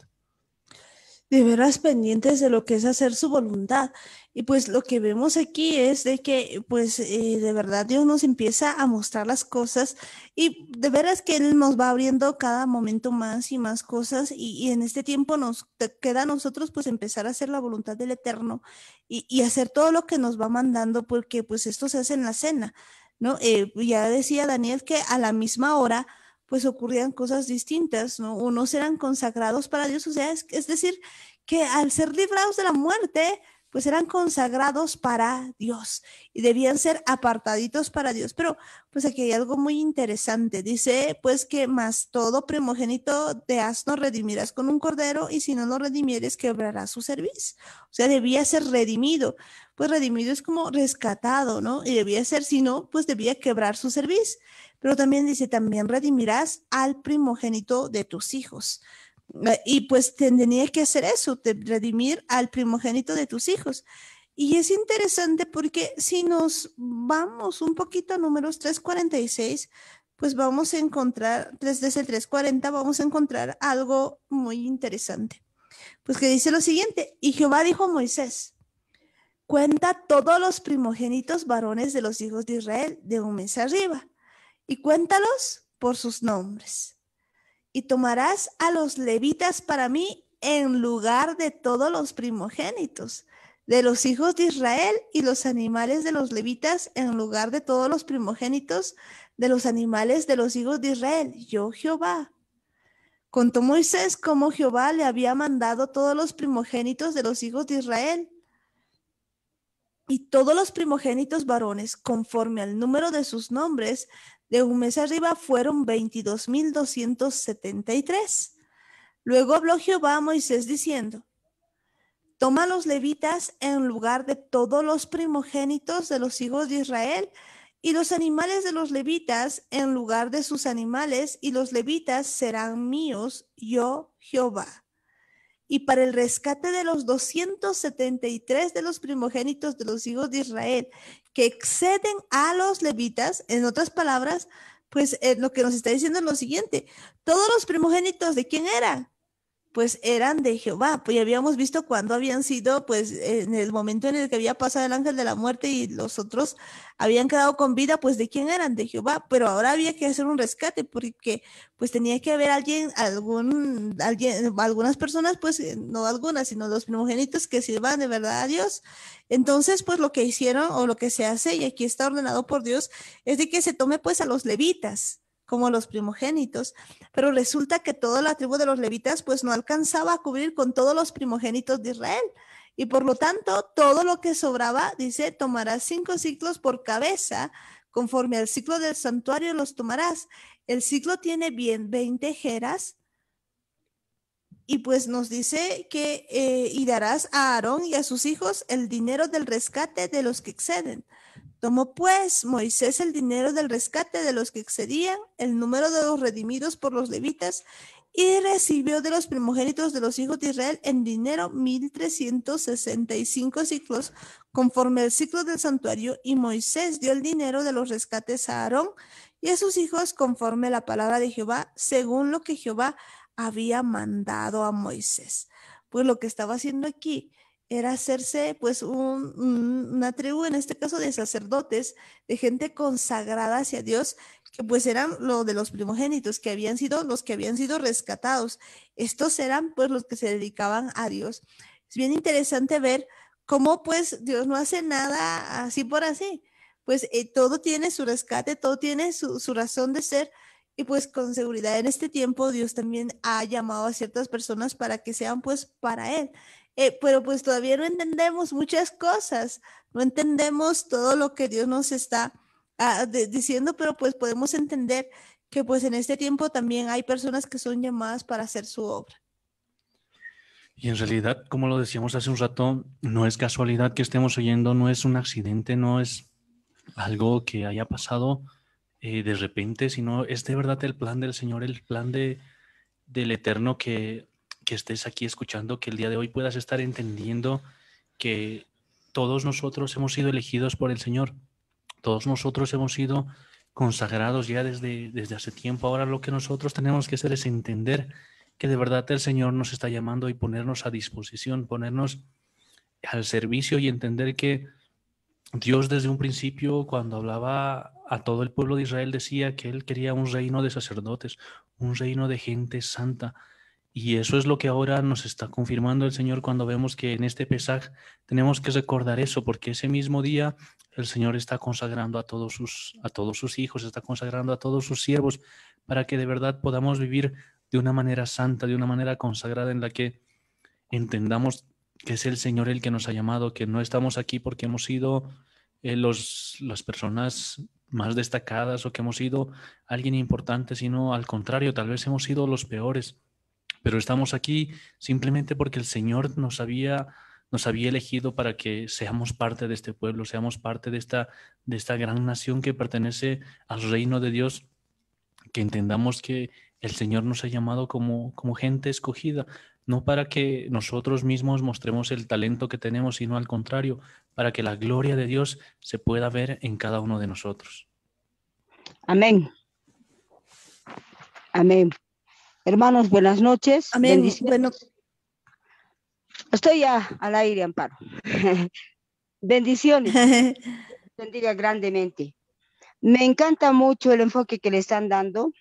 Speaker 2: De veras pendientes de lo que es hacer su voluntad. Y pues lo que vemos aquí es de que pues de verdad Dios nos empieza a mostrar las cosas y de veras que Él nos va abriendo cada momento más y más cosas y en este tiempo nos queda a nosotros pues empezar a hacer la voluntad del Eterno y hacer todo lo que nos va mandando porque pues esto se hace en la cena, ¿no? Ya decía Daniel que a la misma hora pues ocurrían cosas distintas, ¿no? Unos eran consagrados para Dios, o sea, es decir, que al ser librados de la muerte, pues eran consagrados para Dios y debían ser apartaditos para Dios. Pero pues aquí hay algo muy interesante. Dice pues que más todo primogénito de asno redimirás con un cordero y si no lo redimieres quebrarás su cerviz. O sea, debía ser redimido. Pues redimido es como rescatado, ¿no? Y debía ser, si no, pues debía quebrar su cerviz. Pero también dice, también redimirás al primogénito de tus hijos. Y pues tendría que hacer eso, redimir al primogénito de tus hijos. Y es interesante porque si nos vamos un poquito a números 3:46, pues vamos a encontrar, desde el 3:40, vamos a encontrar algo muy interesante. Pues que dice lo siguiente, y Jehová dijo a Moisés, cuenta todos los primogénitos varones de los hijos de Israel de un mes arriba, y cuéntalos por sus nombres. Y tomarás a los levitas para mí en lugar de todos los primogénitos de los hijos de Israel y los animales de los levitas en lugar de todos los primogénitos de los animales de los hijos de Israel. Yo Jehová. Contó Moisés cómo Jehová le había mandado todos los primogénitos de los hijos de Israel. Y todos los primogénitos varones, conforme al número de sus nombres, de un mes arriba fueron 22,273. Luego habló Jehová a Moisés diciendo, toma los levitas en lugar de todos los primogénitos de los hijos de Israel y los animales de los levitas en lugar de sus animales y los levitas serán míos, yo Jehová. Y para el rescate de los 273 de los primogénitos de los hijos de Israel que exceden a los levitas, en otras palabras, pues lo que nos está diciendo es lo siguiente, todos los primogénitos, ¿de quién eran? Pues eran de Jehová, pues ya habíamos visto cuando habían sido, pues en el momento en el que había pasado el ángel de la muerte y los otros habían quedado con vida, pues de quién eran, de Jehová, pero ahora había que hacer un rescate porque pues tenía que haber algunas personas, pues no algunas, sino los primogénitos que sirvan de verdad a Dios. Entonces, pues lo que hicieron o lo que se hace, y aquí está ordenado por Dios, es de que se tome pues a los levitas como los primogénitos, pero resulta que toda la tribu de los levitas pues no alcanzaba a cubrir con todos los primogénitos de Israel, y por lo tanto todo lo que sobraba, dice, tomarás 5 ciclos por cabeza, conforme al ciclo del santuario los tomarás. El ciclo tiene bien 20 jeras, y pues nos dice que y darás a Aarón y a sus hijos el dinero del rescate de los que exceden. Tomó pues Moisés el dinero del rescate de los que excedían el número de los redimidos por los levitas y recibió de los primogénitos de los hijos de Israel en dinero 1,365 ciclos conforme al ciclo del santuario, y Moisés dio el dinero de los rescates a Aarón y a sus hijos conforme a la palabra de Jehová, según lo que Jehová había mandado a Moisés. Pues lo que estaba haciendo aquí era hacerse pues una tribu, en este caso de sacerdotes, de gente consagrada hacia Dios, que pues eran lo de los primogénitos, que habían sido los que habían sido rescatados. Estos eran pues los que se dedicaban a Dios. Es bien interesante ver cómo pues Dios no hace nada así por así. Pues todo tiene su rescate, todo tiene su razón de ser. Y pues con seguridad en este tiempo Dios también ha llamado a ciertas personas para que sean pues para Él. Pero pues todavía no entendemos muchas cosas, no entendemos todo lo que Dios nos está diciendo, pero pues podemos entender que pues en este tiempo también hay personas que son llamadas para hacer su obra.
Speaker 3: Y en realidad, como lo decíamos hace un rato, no es casualidad que estemos oyendo, no es un accidente, no es algo que haya pasado de repente, sino es de verdad el plan del Señor, el plan del Eterno que estés aquí escuchando, que el día de hoy puedas estar entendiendo que todos nosotros hemos sido elegidos por el Señor, todos nosotros hemos sido consagrados ya desde hace tiempo. Ahora lo que nosotros tenemos que hacer es entender que de verdad el Señor nos está llamando y ponernos a disposición, ponernos al servicio y entender que Dios desde un principio, cuando hablaba a todo el pueblo de Israel, decía que Él quería un reino de sacerdotes, un reino de gente santa. Y eso es lo que ahora nos está confirmando el Señor cuando vemos que en este Pesaj tenemos que recordar eso, porque ese mismo día el Señor está consagrando a todos sus hijos, está consagrando a todos sus siervos, para que de verdad podamos vivir de una manera santa, de una manera consagrada en la que entendamos que es el Señor el que nos ha llamado, que no estamos aquí porque hemos sido las personas más destacadas o que hemos sido alguien importante, sino al contrario, tal vez hemos sido los peores, pero estamos aquí simplemente porque el Señor nos había elegido para que seamos parte de este pueblo, seamos parte de esta gran nación que pertenece al reino de Dios, que entendamos que el Señor nos ha llamado como gente escogida, no para que nosotros mismos mostremos el talento que tenemos, sino al contrario, para que la gloria de Dios se pueda ver en cada uno de nosotros.
Speaker 4: Amén. Amén. Hermanos, buenas noches.
Speaker 2: Amén.
Speaker 4: Bendiciones.
Speaker 2: Bueno,
Speaker 4: estoy ya al aire, Amparo. Bendiciones. Bendiga grandemente. Me encanta mucho el enfoque que le están dando,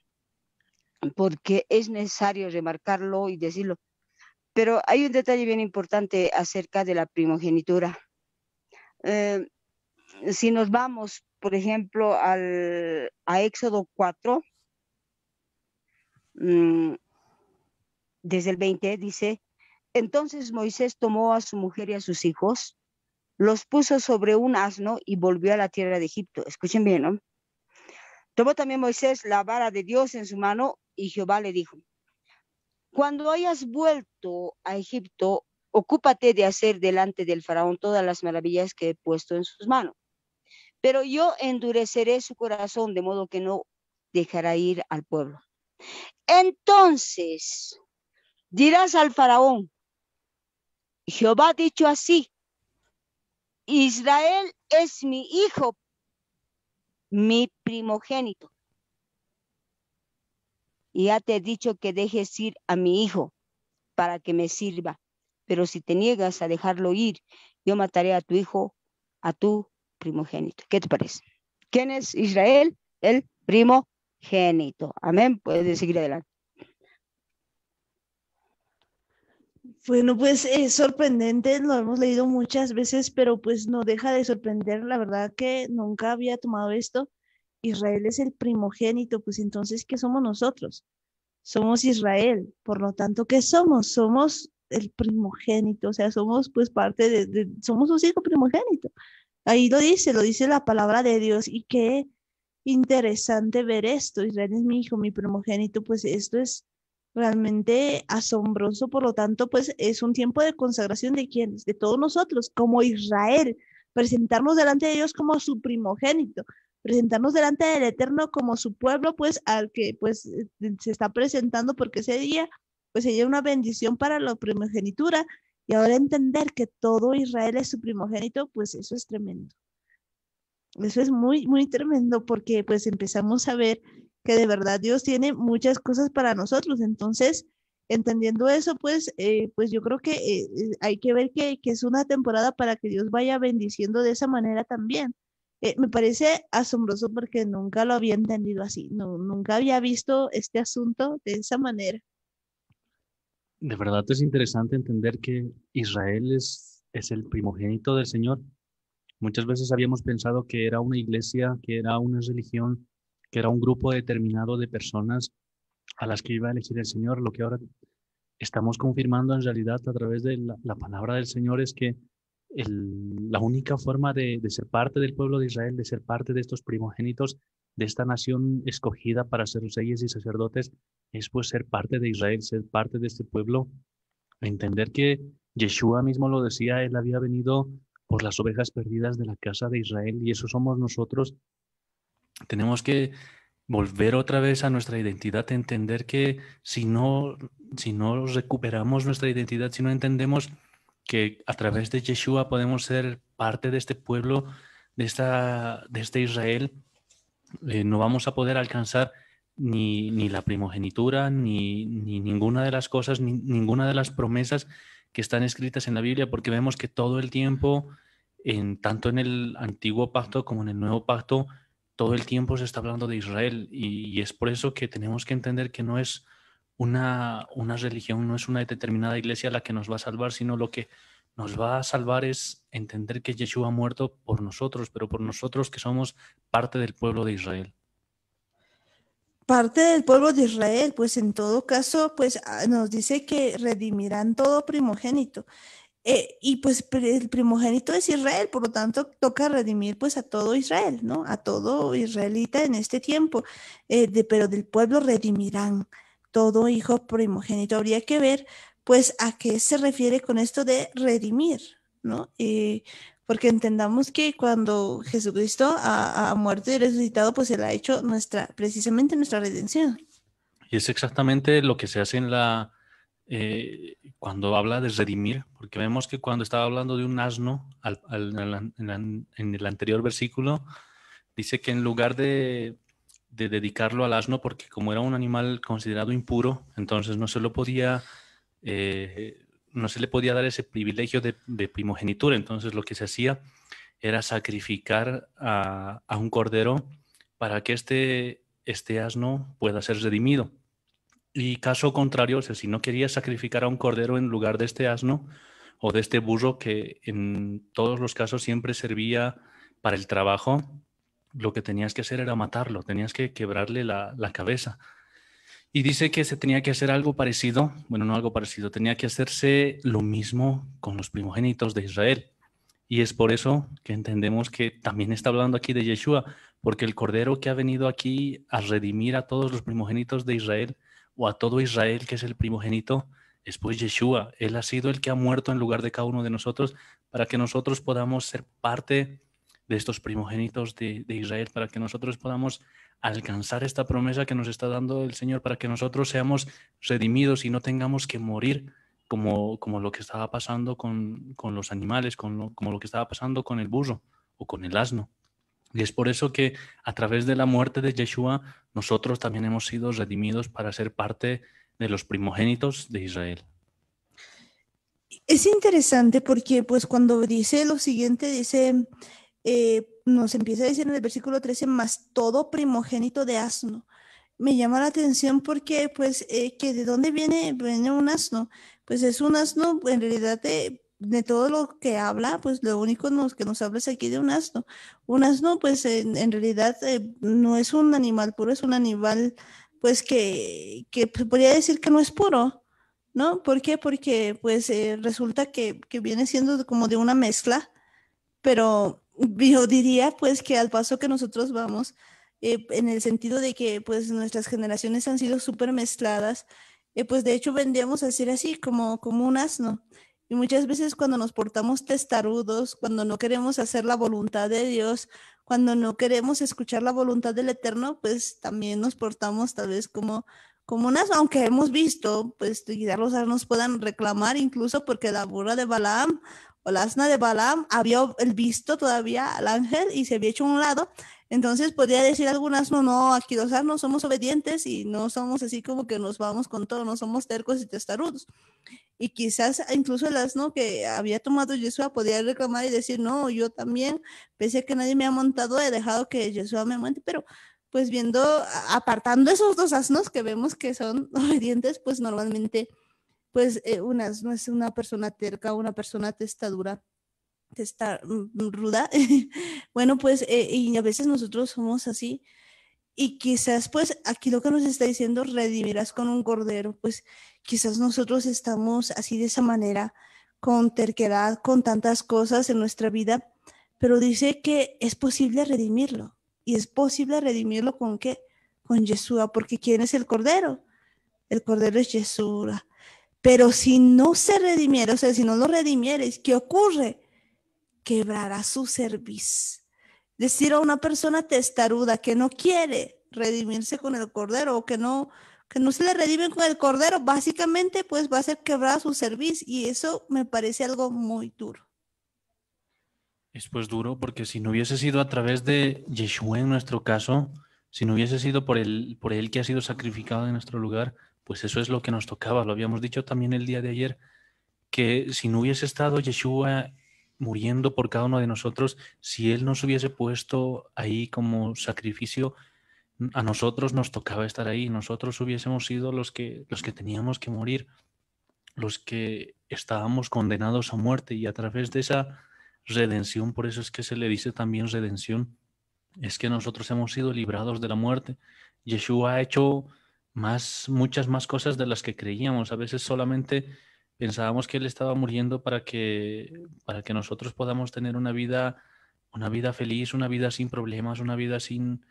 Speaker 4: porque es necesario remarcarlo y decirlo. Pero hay un detalle bien importante acerca de la primogenitura. Si nos vamos, por ejemplo, a Éxodo 4, desde el 20, dice: entonces Moisés tomó a su mujer y a sus hijos, los puso sobre un asno y volvió a la tierra de Egipto. Escuchen bien, ¿no? Tomó también Moisés la vara de Dios en su mano y Jehová le dijo: cuando hayas vuelto a Egipto, ocúpate de hacer delante del faraón todas las maravillas que he puesto en sus manos. Pero yo endureceré su corazón de modo que no dejará ir al pueblo. Entonces dirás al faraón: Jehová ha dicho así: Israel es mi hijo, mi primogénito. Y ya te he dicho que dejes ir a mi hijo para que me sirva. Pero si te niegas a dejarlo ir, yo mataré a tu hijo, a tu primogénito. ¿Qué te parece? ¿Quién es Israel? El primogénito. Amén. Puedes seguir adelante.
Speaker 2: bueno, pues es sorprendente, lo hemos leído muchas veces, pero pues no deja de sorprender. La verdad que nunca había tomado esto. Israel es el primogénito, pues entonces, ¿qué somos nosotros? Somos Israel, por lo tanto, ¿qué somos? Somos el primogénito, o sea, somos pues parte somos un hijo primogénito. Ahí lo dice la palabra de Dios, y qué interesante ver esto. Israel es mi hijo, mi primogénito, pues esto es realmente asombroso. Por lo tanto, pues es un tiempo de consagración de quienes, de todos nosotros, como Israel, presentarnos delante de Dios como su primogénito, presentarnos delante del Eterno como su pueblo, pues al que pues se está presentando, porque ese día pues sería una bendición para la primogenitura. Y ahora entender que todo Israel es su primogénito, pues eso es tremendo. Eso es muy, muy tremendo, porque pues empezamos a ver que de verdad Dios tiene muchas cosas para nosotros. Entonces, entendiendo eso, pues yo creo que hay que ver que es una temporada para que Dios vaya bendiciendo de esa manera también. Me parece asombroso porque nunca lo había entendido así, no, nunca había visto este asunto de esa manera.
Speaker 3: De verdad es interesante entender que Israel es el primogénito del Señor. Muchas veces habíamos pensado que era una iglesia, que era una religión, que era un grupo determinado de personas a las que iba a elegir el Señor. Lo que ahora estamos confirmando en realidad a través de la palabra del Señor es que la única forma de ser parte del pueblo de Israel, de ser parte de estos primogénitos, de esta nación escogida para ser reyes y sacerdotes, es pues ser parte de Israel, ser parte de este pueblo. Entender que Yeshua mismo lo decía, él había venido por las ovejas perdidas de la casa de Israel, y eso somos nosotros. Tenemos que volver otra vez a nuestra identidad, entender que si no recuperamos nuestra identidad, si no entendemos que a través de Yeshua podemos ser parte de este pueblo, de este Israel, no vamos a poder alcanzar ni la primogenitura, ni ninguna de las cosas, ninguna de las promesas que están escritas en la Biblia, porque vemos que todo el tiempo, tanto en el antiguo pacto como en el nuevo pacto, todo el tiempo se está hablando de Israel y es por eso que tenemos que entender que no es una religión, no es una determinada iglesia la que nos va a salvar, sino lo que nos va a salvar es entender que Yeshua ha muerto por nosotros, pero por nosotros que somos parte del pueblo de Israel.
Speaker 2: Parte del pueblo de Israel, pues en todo caso, pues nos dice que redimirán todo primogénito. Y pues el primogénito es Israel, por lo tanto toca redimir pues a todo Israel, ¿no? A todo israelita en este tiempo, pero del pueblo redimirán todo hijo primogénito. Habría que ver pues a qué se refiere con esto de redimir, ¿no? Porque entendamos que cuando Jesucristo ha muerto y resucitado, pues Él ha hecho precisamente nuestra redención.
Speaker 3: Y es exactamente lo que se hace cuando habla de redimir, porque vemos que cuando estaba hablando de un asno, en el anterior versículo, dice que en lugar de dedicarlo al asno, porque como era un animal considerado impuro, entonces no se le podía dar ese privilegio de primogenitura. Entonces lo que se hacía era sacrificar a un cordero para que este asno pueda ser redimido. Y caso contrario, o sea, si no querías sacrificar a un cordero en lugar de este asno o de este burro, que en todos los casos siempre servía para el trabajo, lo que tenías que hacer era matarlo, tenías que quebrarle la cabeza. Y dice que se tenía que hacer algo parecido, bueno, no algo parecido, tenía que hacerse lo mismo con los primogénitos de Israel. Y es por eso que entendemos que también está hablando aquí de Yeshua, porque el Cordero que ha venido aquí a redimir a todos los primogénitos de Israel, o a todo Israel que es el primogénito, es pues Yeshua. Él ha sido el que ha muerto en lugar de cada uno de nosotros para que nosotros podamos ser parte de estos primogénitos de Israel, para que nosotros podamos alcanzar esta promesa que nos está dando el Señor, para que nosotros seamos redimidos y no tengamos que morir como lo que estaba pasando con los animales, como lo que estaba pasando con el burro o con el asno. Y es por eso que a través de la muerte de Yeshua, nosotros también hemos sido redimidos para ser parte de los primogénitos de Israel.
Speaker 2: Es interesante porque pues cuando dice lo siguiente, dice, nos empieza a decir en el versículo 13, más todo primogénito de asno. Me llama la atención porque pues que de dónde viene un asno. Pues es un asno en realidad de todo lo que habla, pues lo único que nos habla es aquí de un asno. Un asno pues en realidad no es un animal puro, es un animal pues que pues, podría decir que no es puro. ¿No? ¿Por qué? Porque pues resulta que viene siendo como de una mezcla, pero yo diría pues que al paso que nosotros vamos, en el sentido de que pues nuestras generaciones han sido súper mezcladas, pues de hecho vendríamos a decir así como un asno. Y muchas veces cuando nos portamos testarudos, cuando no queremos hacer la voluntad de Dios, cuando no queremos escuchar la voluntad del Eterno, pues también nos portamos tal vez como un asno, aunque hemos visto, pues quizás los asnos puedan reclamar incluso porque la burra de Balaam o la asna de Balaam había visto todavía al ángel y se había hecho a un lado. Entonces podría decir algunas, no, aquí los asnos somos obedientes y no somos así como que nos vamos con todo, no somos tercos y testarudos. Y quizás incluso el asno que había tomado Yeshua podía reclamar y decir, no, yo también, pese a que nadie me ha montado, he dejado que Yeshua me monte, pero pues viendo, apartando esos dos asnos que vemos que son obedientes, pues normalmente pues un asno es una persona terca, una persona testadura, ruda. Bueno, pues y a veces nosotros somos así. Y quizás pues aquí lo que nos está diciendo, redimirás con un cordero, pues quizás nosotros estamos así de esa manera, con terquedad, con tantas cosas en nuestra vida, pero dice que es posible redimirlo. ¿Y es posible redimirlo con qué? Con Yeshua, porque ¿quién es el cordero? El cordero es Yeshua. Pero si no se redimiera, o sea, si no lo redimieres, ¿qué ocurre? Quebrará su cerviz. Decir a una persona testaruda que no quiere redimirse con el cordero o que no se le redime con el cordero, básicamente pues va a ser quebrar su cerviz y eso me parece algo muy duro.
Speaker 3: Es pues duro porque si no hubiese sido a través de Yeshua en nuestro caso, si no hubiese sido por él que ha sido sacrificado en nuestro lugar, pues eso es lo que nos tocaba. Lo habíamos dicho también el día de ayer, que si no hubiese estado Yeshua muriendo por cada uno de nosotros, si Él nos hubiese puesto ahí como sacrificio, a nosotros nos tocaba estar ahí, nosotros hubiésemos sido los que teníamos que morir, los que estábamos condenados a muerte y a través de esa redención, por eso es que se le dice también redención, es que nosotros hemos sido librados de la muerte. Yeshua ha hecho muchas más cosas de las que creíamos. A veces solamente pensábamos que Él estaba muriendo para que nosotros podamos tener una vida feliz, una vida sin problemas, una vida sin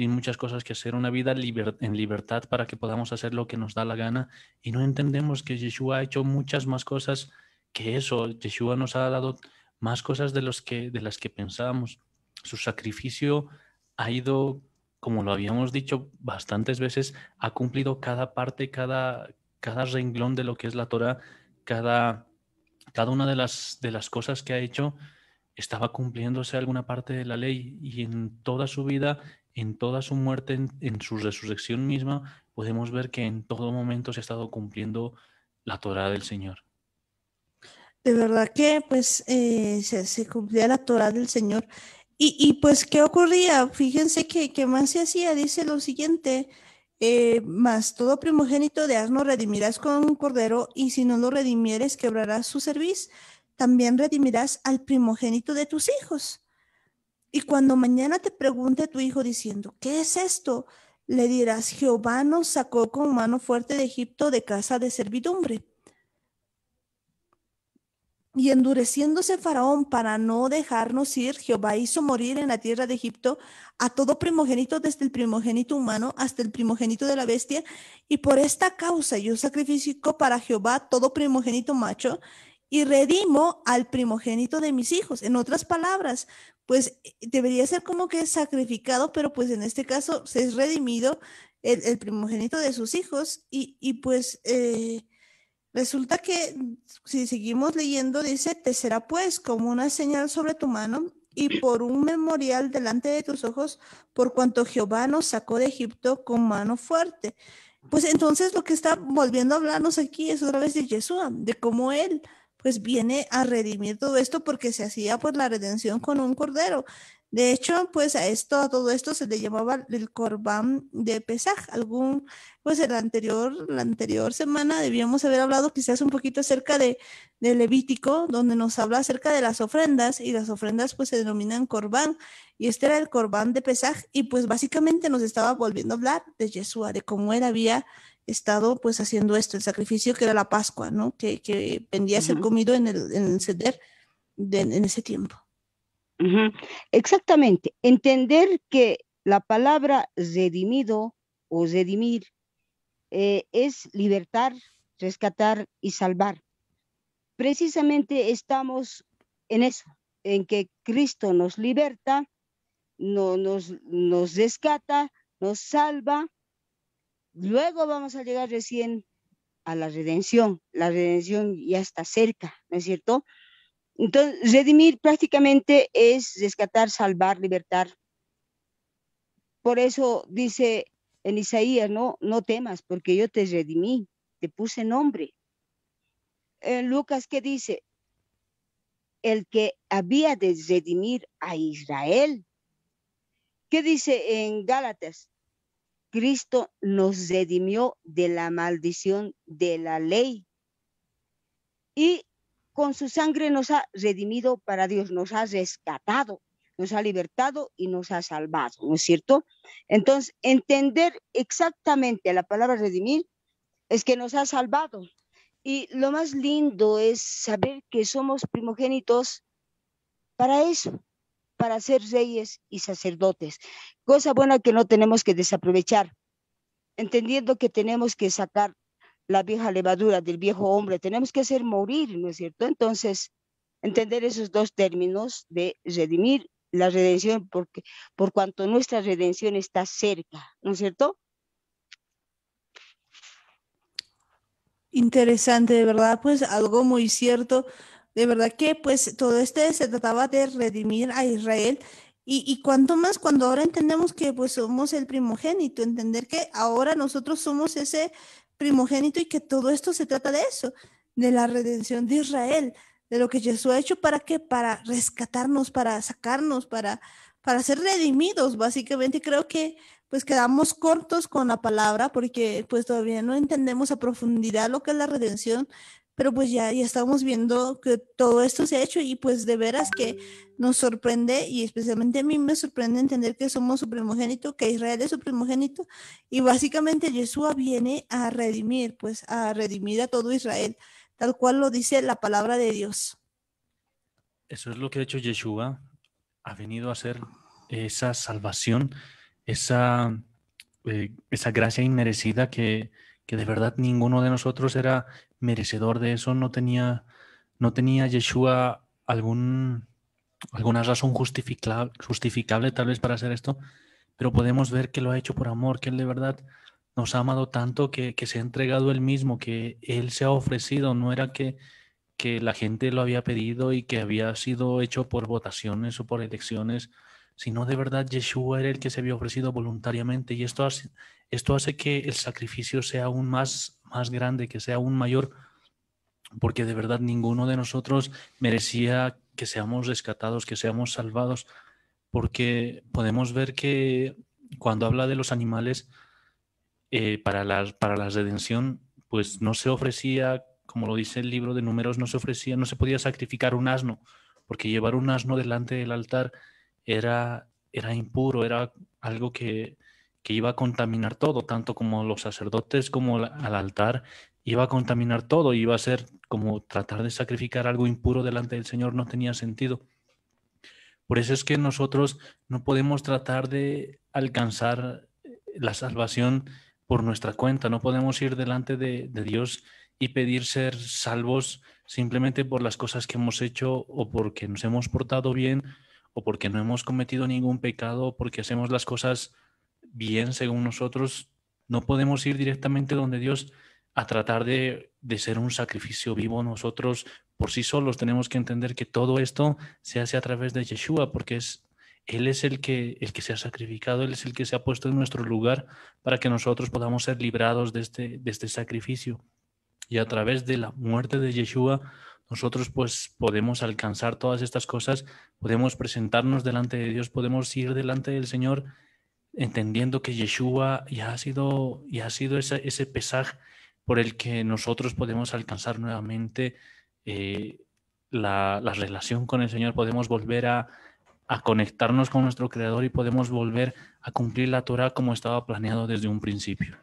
Speaker 3: muchas cosas que hacer, una vida en libertad para que podamos hacer lo que nos da la gana. Y no entendemos que Yeshua ha hecho muchas más cosas que eso. Yeshua nos ha dado más cosas de las que pensábamos. Su sacrificio ha ido, como lo habíamos dicho bastantes veces, ha cumplido cada parte, cada renglón de lo que es la Torah, cada, cada una de las cosas que ha hecho estaba cumpliéndose alguna parte de la ley y en toda su vida, en toda su muerte, en su resurrección misma, podemos ver que en todo momento se ha estado cumpliendo la Torah del Señor.
Speaker 2: De verdad que pues se cumplía la Torá del Señor. Y pues, ¿qué ocurría? Fíjense que más se hacía, dice lo siguiente, mas todo primogénito de asno redimirás con un cordero, y si no lo redimieres, quebrarás su cerviz. También redimirás al primogénito de tus hijos. Y cuando mañana te pregunte tu hijo diciendo, ¿qué es esto? Le dirás, Jehová nos sacó con mano fuerte de Egipto, de casa de servidumbre. Y endureciéndose Faraón para no dejarnos ir, Jehová hizo morir en la tierra de Egipto a todo primogénito, desde el primogénito humano hasta el primogénito de la bestia. Y por esta causa yo sacrifico para Jehová todo primogénito macho y redimo al primogénito de mis hijos. En otras palabras, pues debería ser como que sacrificado, pero pues en este caso se es redimido el primogénito de sus hijos. Y pues resulta que si seguimos leyendo, dice, te será pues como una señal sobre tu mano y por un memorial delante de tus ojos, por cuanto Jehová nos sacó de Egipto con mano fuerte. Pues entonces lo que está volviendo a hablarnos aquí es otra vez de Yeshua, de cómo Él pues viene a redimir todo esto porque se hacía pues la redención con un cordero. De hecho, pues a todo esto se le llamaba el Corbán de Pesaj. Pues la anterior semana debíamos haber hablado quizás un poquito acerca de Levítico, donde nos habla acerca de las ofrendas, y las ofrendas pues se denominan Corbán, y este era el Corbán de Pesaj, y pues básicamente nos estaba volviendo a hablar de Yeshua, de cómo él había estado pues haciendo esto, el sacrificio que era la Pascua, ¿no? Que vendía a ser comido en el Seder en ese tiempo.
Speaker 4: Exactamente. Entender que la palabra redimido o redimir es libertar, rescatar y salvar. Precisamente estamos en eso, en que Cristo nos liberta, nos rescata, nos salva. Luego vamos a llegar recién a la redención. La redención ya está cerca, ¿no es cierto? Entonces, redimir prácticamente es rescatar, salvar, libertar. Por eso dice en Isaías, no temas, porque yo te redimí, te puse nombre. En Lucas, ¿qué dice? El que había de redimir a Israel. ¿Qué dice en Gálatas? Cristo nos redimió de la maldición de la ley y con su sangre nos ha redimido para Dios, nos ha rescatado, nos ha libertado y nos ha salvado, ¿no es cierto? Entonces, entender exactamente la palabra redimir es que nos ha salvado. Y lo más lindo es saber que somos primogénitos para eso, para ser reyes y sacerdotes. Cosa buena que no tenemos que desaprovechar, entendiendo que tenemos que sacar la vieja levadura del viejo hombre, tenemos que hacer morir, ¿no es cierto? Entonces, entender esos dos términos de redimir, la redención, porque por cuanto nuestra redención está cerca, ¿no es cierto?
Speaker 2: Interesante, de verdad, pues algo muy cierto, De verdad que pues todo este se trataba de redimir a Israel y cuanto más cuando ahora entendemos que pues somos el primogénito, entender que ahora nosotros somos ese primogénito y que todo esto se trata de eso, de la redención de Israel, de lo que Jesús ha hecho para qué, para rescatarnos, para sacarnos, para ser redimidos. Básicamente creo que pues quedamos cortos con la palabra porque pues todavía no entendemos a profundidad lo que es la redención, pero pues ya estamos viendo que todo esto se ha hecho y pues de veras que nos sorprende y especialmente a mí me sorprende entender que somos su primogénito, que Israel es su primogénito y básicamente Yeshua viene a redimir, pues a redimir a todo Israel, tal cual lo dice la palabra de Dios.
Speaker 3: Eso es lo que ha hecho Yeshua. Ha venido a hacer esa salvación, esa gracia inmerecida que de verdad ninguno de nosotros era merecedor de eso. No tenía Yeshua alguna razón justificable tal vez para hacer esto, pero podemos ver que lo ha hecho por amor, que Él de verdad nos ha amado tanto que se ha entregado Él mismo, que Él se ha ofrecido. No era que la gente lo había pedido y que había sido hecho por votaciones o por elecciones, sino de verdad Yeshua era el que se había ofrecido voluntariamente, y esto hace que el sacrificio sea aún más grande, que sea aún mayor, porque de verdad ninguno de nosotros merecía que seamos rescatados, que seamos salvados, porque podemos ver que cuando habla de los animales, para la redención, pues no se ofrecía, como lo dice el libro de Números, no se podía sacrificar un asno, porque llevar un asno delante del altar era impuro, era algo que iba a contaminar todo, tanto como los sacerdotes como al altar, iba a contaminar todo, iba a ser como tratar de sacrificar algo impuro delante del Señor, no tenía sentido. Por eso es que nosotros no podemos tratar de alcanzar la salvación por nuestra cuenta. No podemos ir delante de Dios y pedir ser salvos simplemente por las cosas que hemos hecho, o porque nos hemos portado bien, o porque no hemos cometido ningún pecado, o porque hacemos las cosas bien según nosotros. No podemos ir directamente donde Dios a tratar de ser un sacrificio vivo. Nosotros por sí solos tenemos que entender que todo esto se hace a través de Yeshua, porque Él es el que se ha sacrificado, Él es el que se ha puesto en nuestro lugar para que nosotros podamos ser librados de este sacrificio. Y a través de la muerte de Yeshua, nosotros pues podemos alcanzar todas estas cosas, podemos presentarnos delante de Dios, podemos ir delante del Señor, entendiendo que Yeshua ya ha sido ese pesaje por el que nosotros podemos alcanzar nuevamente la relación con el Señor, podemos volver a conectarnos con nuestro Creador y podemos volver a cumplir la Torah como estaba planeado desde un principio.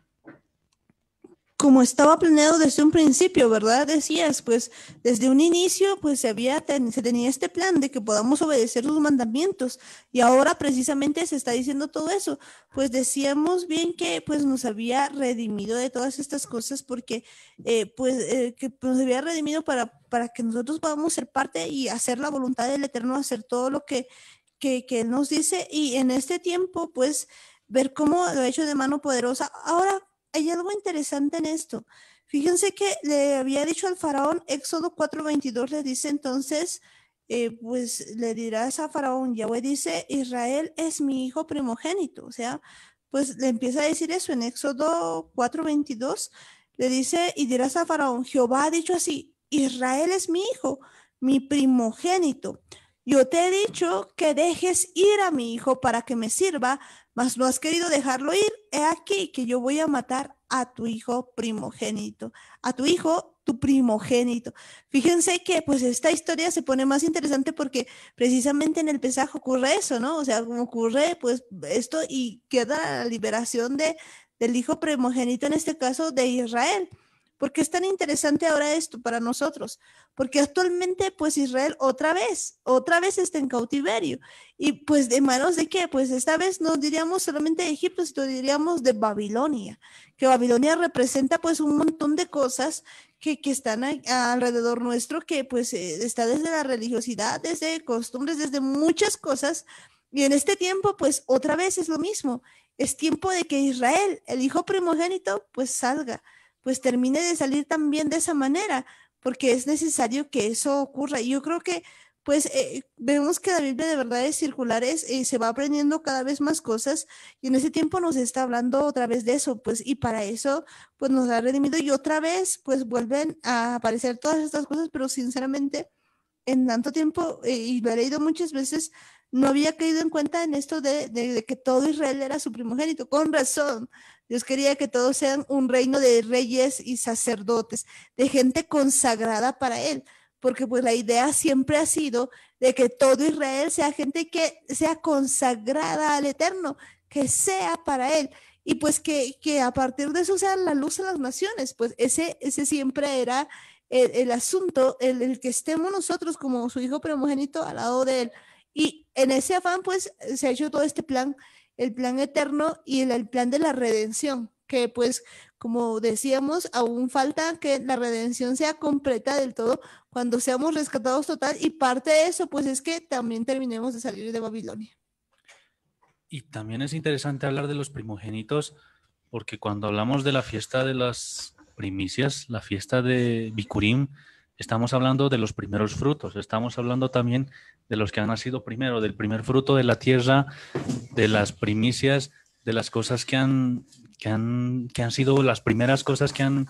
Speaker 2: Como estaba planeado desde un principio, ¿verdad? Decías, pues desde un inicio, pues se tenía este plan de que podamos obedecer sus mandamientos y ahora precisamente se está diciendo todo eso. Pues decíamos bien que pues nos había redimido de todas estas cosas porque que nos había redimido para que nosotros podamos ser parte y hacer la voluntad del Eterno, hacer todo lo que Él nos dice, y en este tiempo pues ver cómo lo ha hecho de mano poderosa. Ahora, hay algo interesante en esto. Fíjense que le había dicho al faraón, Éxodo 4:22 le dice entonces, pues le dirás a faraón, Yahweh dice, Israel es mi hijo primogénito. O sea, pues le empieza a decir eso en Éxodo 4:22, le dice, y dirás a faraón, Jehová ha dicho así, Israel es mi hijo, mi primogénito. Yo te he dicho que dejes ir a mi hijo para que me sirva, mas no has querido dejarlo ir. He aquí que yo voy a matar a tu hijo primogénito, a tu hijo, tu primogénito. Fíjense que pues esta historia se pone más interesante porque precisamente en el Pesaj ocurre eso, ¿no? O sea, como ocurre pues esto y queda la liberación del hijo primogénito, en este caso de Israel. ¿Por qué es tan interesante ahora esto para nosotros? Porque actualmente pues Israel otra vez está en cautiverio. ¿Y pues de manos de qué? Pues esta vez no diríamos solamente de Egipto, sino diríamos de Babilonia, que Babilonia representa pues un montón de cosas que están alrededor nuestro, que pues está desde la religiosidad, desde costumbres, desde muchas cosas. Y en este tiempo pues otra vez es lo mismo. Es tiempo de que Israel, el hijo primogénito, pues salga, pues termine de salir también de esa manera, porque es necesario que eso ocurra. Y yo creo que pues vemos que la Biblia de verdades circulares se va aprendiendo cada vez más cosas y en ese tiempo nos está hablando otra vez de eso, pues y para eso pues nos ha redimido y otra vez pues vuelven a aparecer todas estas cosas, pero sinceramente en tanto tiempo, y lo he leído muchas veces, no había caído en cuenta en esto de que todo Israel era su primogénito. Con razón, Dios quería que todos sean un reino de reyes y sacerdotes, de gente consagrada para Él, porque pues la idea siempre ha sido de que todo Israel sea gente que sea consagrada al Eterno, que sea para Él. Y pues que a partir de eso sea la luz a las naciones, pues ese siempre era el asunto, el que estemos nosotros como su hijo primogénito al lado de él. Y en ese afán, pues, se ha hecho todo este plan, el plan eterno y el plan de la redención, que pues, como decíamos, aún falta que la redención sea completa del todo cuando seamos rescatados total, y parte de eso, pues, es que también terminemos de salir de Babilonia.
Speaker 3: Y también es interesante hablar de los primogénitos, porque cuando hablamos de la fiesta de las primicias, la fiesta de Bikurim, estamos hablando de los primeros frutos, estamos hablando también de los que han nacido primero, del primer fruto de la tierra, de las primicias, de las cosas que han sido las primeras cosas que han,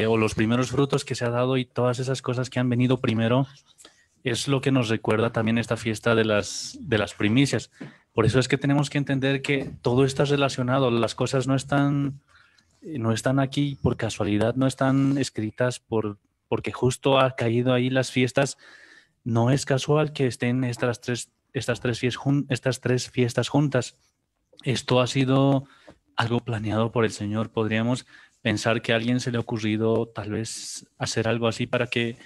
Speaker 3: o los primeros frutos que se ha dado y todas esas cosas que han venido primero, es lo que nos recuerda también esta fiesta de las primicias. Por eso es que tenemos que entender que todo está relacionado, las cosas no están aquí por casualidad, no están escritas porque justo ha caído ahí las fiestas. No es casual que estén estas tres fiestas juntas. Esto ha sido algo planeado por el Señor. Podríamos pensar que a alguien se le ha ocurrido tal vez hacer algo así para que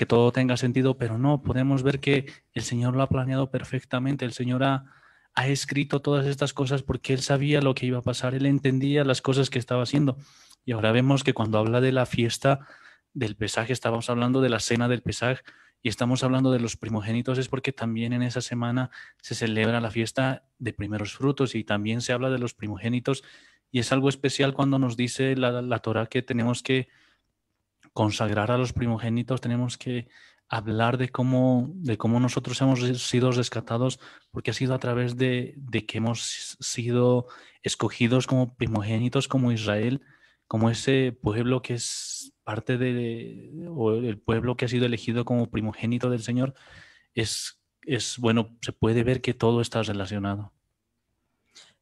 Speaker 3: todo tenga sentido, pero no, podemos ver que el Señor lo ha planeado perfectamente. El Señor ha escrito todas estas cosas porque Él sabía lo que iba a pasar, Él entendía las cosas que estaba haciendo. Y ahora vemos que cuando habla de la fiesta del Pesaj, estamos hablando de la cena del Pesaj y estamos hablando de los primogénitos, es porque también en esa semana se celebra la fiesta de primeros frutos y también se habla de los primogénitos, y es algo especial cuando nos dice la Torá que tenemos que consagrar a los primogénitos, tenemos que hablar de cómo nosotros hemos sido rescatados, porque ha sido a través de que hemos sido escogidos como primogénitos, como Israel, como ese pueblo que es parte o el pueblo que ha sido elegido como primogénito del Señor. Es bueno, se puede ver que todo está relacionado.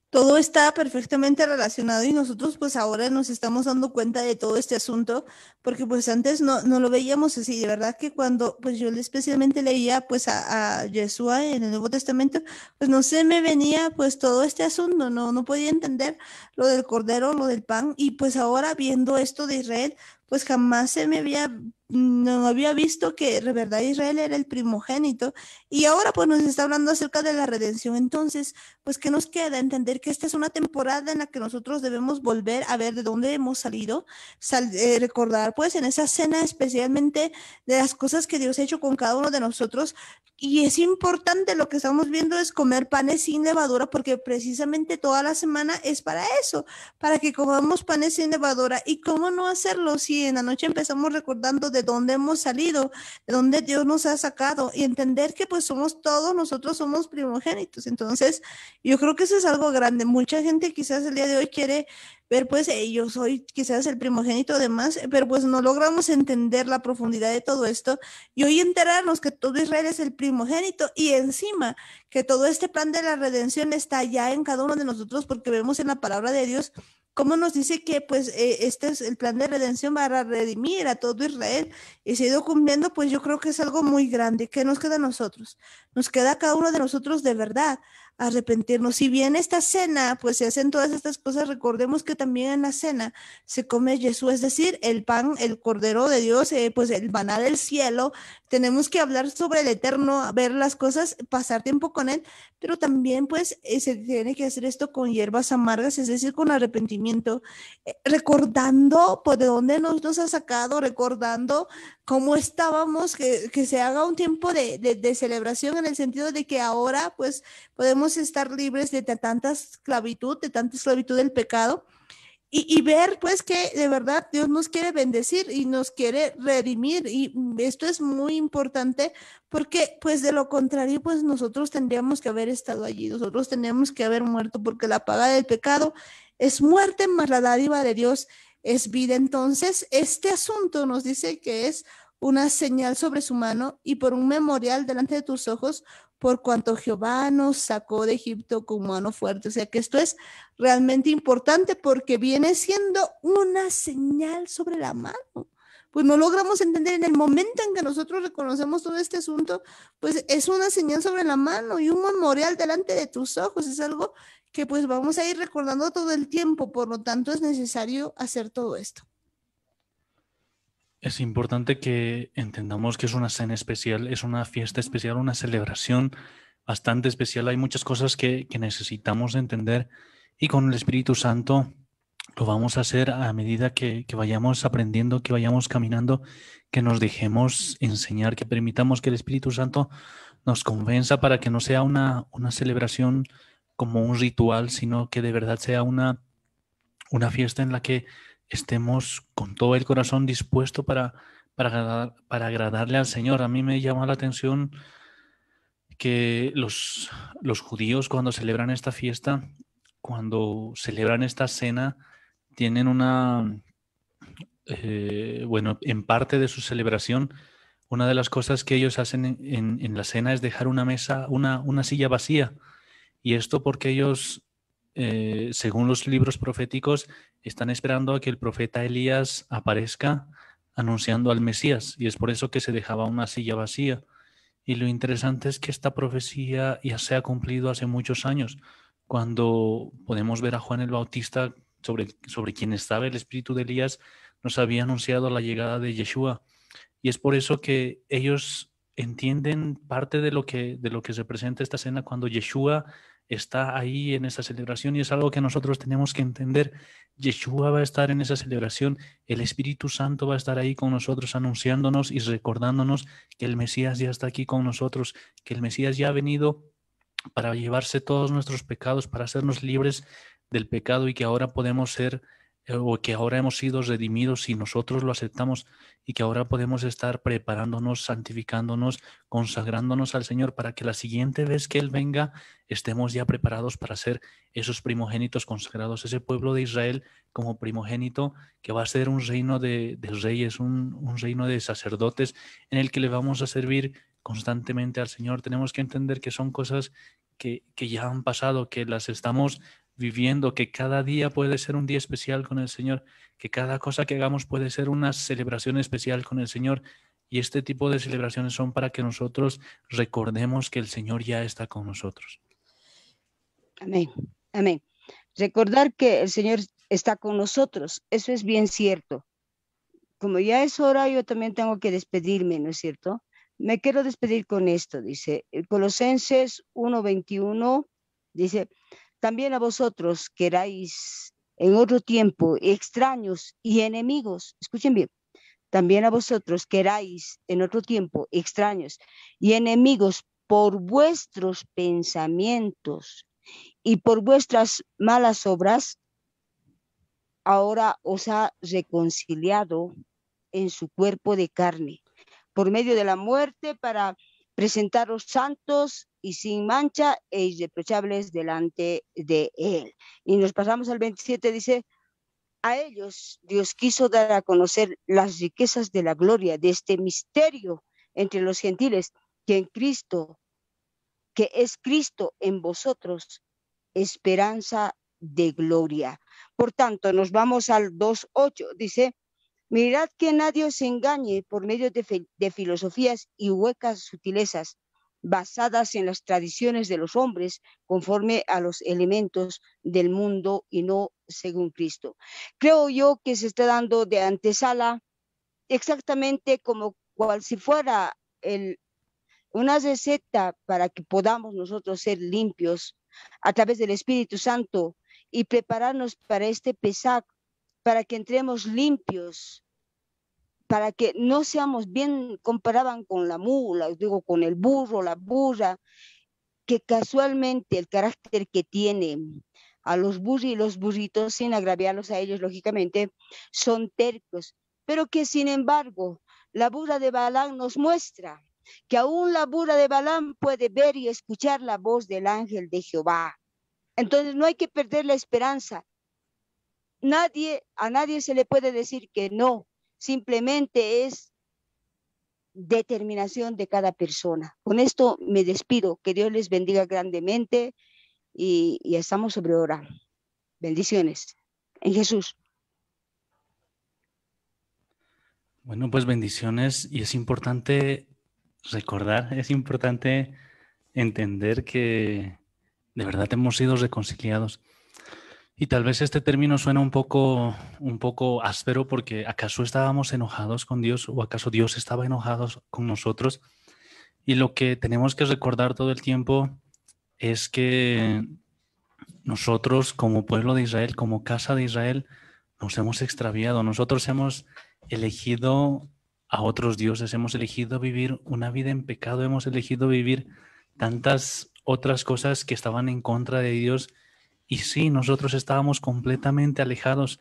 Speaker 2: Todo está perfectamente relacionado y nosotros pues ahora nos estamos dando cuenta de todo este asunto, porque pues antes no lo veíamos así. De verdad que cuando pues yo especialmente leía pues a Yeshua en el Nuevo Testamento, pues no se me venía pues todo este asunto, no podía entender lo del cordero, lo del pan, y pues ahora viendo esto de Israel, pues jamás no había visto que de verdad Israel era el primogénito, y ahora pues nos está hablando acerca de la redención. Entonces, pues ¿qué nos queda? Entender que esta es una temporada en la que nosotros debemos volver a ver de dónde hemos salido, recordar pues en esa cena especialmente de las cosas que Dios ha hecho con cada uno de nosotros. Y es importante, lo que estamos viendo es comer panes sin levadura, porque precisamente toda la semana es para eso, para que comamos panes sin levadura. ¿Y cómo no hacerlo si en la noche empezamos recordando de dónde hemos salido, de dónde Dios nos ha sacado, y entender que pues nosotros somos primogénitos? Entonces yo creo que eso es algo grande. Mucha gente quizás el día de hoy quiere ver pues yo soy quizás el primogénito de más, pero pues no logramos entender la profundidad de todo esto, y hoy enterarnos que todo Israel es el primogénito y encima que todo este plan de la redención está ya en cada uno de nosotros, porque vemos en la palabra de Dios cómo nos dice que pues este es el plan de redención para redimir a todo Israel, y se ha ido cumpliendo. Pues yo creo que es algo muy grande. ¿Qué nos queda a nosotros? Nos queda a cada uno de nosotros de verdad arrepentirnos. Si bien esta cena pues se hacen todas estas cosas, recordemos que también en la cena se come Jesús, es decir, el pan, el cordero de Dios, pues el maná del cielo. Tenemos que hablar sobre el eterno, ver las cosas, pasar tiempo con él, pero también pues se tiene que hacer esto con hierbas amargas, es decir, con arrepentimiento, recordando por de dónde nos ha sacado, recordando cómo estábamos, que se haga un tiempo de celebración, en el sentido de que ahora pues podemos estar libres de tanta esclavitud del pecado. y ver pues que de verdad Dios nos quiere bendecir y nos quiere redimir, y esto es muy importante porque pues de lo contrario pues nosotros tendríamos que haber estado allí, nosotros tendríamos que haber muerto, porque la paga del pecado es muerte, más la dádiva de Dios es vida. Entonces este asunto nos dice que es una señal sobre su mano y por un memorial delante de tus ojos, por cuanto Jehová nos sacó de Egipto con mano fuerte. O sea que esto es realmente importante porque viene siendo una señal sobre la mano. Pues no logramos entender en el momento en que nosotros reconocemos todo este asunto, pues es una señal sobre la mano y un memorial delante de tus ojos. Es algo que pues vamos a ir recordando todo el tiempo, por lo tanto es necesario hacer todo esto.
Speaker 3: Es importante que entendamos que es una cena especial, es una fiesta especial, una celebración bastante especial. Hay muchas cosas que necesitamos entender y con el Espíritu Santo lo vamos a hacer a medida que vayamos aprendiendo, que vayamos caminando, que nos dejemos enseñar, que permitamos que el Espíritu Santo nos convenza para que no sea una celebración como un ritual, sino que de verdad sea una fiesta en la que estemos con todo el corazón dispuesto para agradarle al Señor. A mí me llama la atención que los judíos cuando celebran esta fiesta, cuando celebran esta cena, tienen bueno, en parte de su celebración, una de las cosas que ellos hacen en la cena es dejar una mesa, una silla vacía. Y esto porque ellos, según los libros proféticos, están esperando a que el profeta Elías aparezca anunciando al Mesías. Y es por eso que se dejaba una silla vacía. Y lo interesante es que esta profecía ya se ha cumplido hace muchos años, cuando podemos ver a Juan el Bautista, sobre quien estaba el espíritu de Elías, nos había anunciado la llegada de Yeshua. Y es por eso que ellos entienden parte de lo que se presenta esta cena cuando Yeshua está ahí en esa celebración, y es algo que nosotros tenemos que entender. Yeshua va a estar en esa celebración, el Espíritu Santo va a estar ahí con nosotros anunciándonos y recordándonos que el Mesías ya está aquí con nosotros, que el Mesías ya ha venido para llevarse todos nuestros pecados, para hacernos libres del pecado, y que ahora podemos ser o que ahora hemos sido redimidos si nosotros lo aceptamos, y que ahora podemos estar preparándonos, santificándonos, consagrándonos al Señor para que la siguiente vez que Él venga estemos ya preparados para ser esos primogénitos consagrados, ese pueblo de Israel como primogénito que va a ser un reino de reyes, un reino de sacerdotes en el que le vamos a servir constantemente al Señor. Tenemos que entender que son cosas que ya han pasado, que las estamos viviendo, que cada día puede ser un día especial con el Señor, que cada cosa que hagamos puede ser una celebración especial con el Señor. Y este tipo de celebraciones son para que nosotros recordemos que el Señor ya está con nosotros.
Speaker 4: Amén, amén. Recordar que el Señor está con nosotros, eso es bien cierto. Como ya es hora, yo también tengo que despedirme, ¿no es cierto? Me quiero despedir con esto, dice Colosenses 1:21, dice: también a vosotros que erais en otro tiempo extraños y enemigos, escuchen bien, también a vosotros que erais en otro tiempo extraños y enemigos por vuestros pensamientos y por vuestras malas obras, ahora os ha reconciliado en su cuerpo de carne, por medio de la muerte, para presentaros santos y sin mancha e irreprochables delante de Él. Y nos pasamos al 27, dice: a ellos Dios quiso dar a conocer las riquezas de la gloria de este misterio entre los gentiles, que en Cristo, que es Cristo en vosotros, esperanza de gloria. Por tanto, nos vamos al 2:8, dice: mirad que nadie os engañe por medio de filosofías y huecas sutilezas, basadas en las tradiciones de los hombres, conforme a los elementos del mundo y no según Cristo. Creo yo que se está dando de antesala, exactamente como cual si fuera una receta para que podamos nosotros ser limpios a través del Espíritu Santo y prepararnos para este Pesaj, para que entremos limpios, para que no seamos, bien comparaban con la mula, digo, con el burro, la burra, que casualmente el carácter que tiene a los burros y los burritos, sin agraviarlos a ellos, lógicamente, son tercos, pero que sin embargo, la burra de Balaam nos muestra que aún la burra de Balaam puede ver y escuchar la voz del ángel de Jehová. Entonces no hay que perder la esperanza. A nadie se le puede decir que no, simplemente es determinación de cada persona. Con esto me despido, que Dios les bendiga grandemente y estamos sobre hora. Bendiciones en Jesús.
Speaker 3: Bueno, pues bendiciones, y es importante recordar, es importante entender que de verdad hemos sido reconciliados. Y tal vez este término suena un poco áspero, porque ¿acaso estábamos enojados con Dios o acaso Dios estaba enojado con nosotros? Y lo que tenemos que recordar todo el tiempo es que nosotros como pueblo de Israel, como casa de Israel, nos hemos extraviado. Nosotros hemos elegido a otros dioses, hemos elegido vivir una vida en pecado, hemos elegido vivir tantas otras cosas que estaban en contra de Dios. Y sí, nosotros estábamos completamente alejados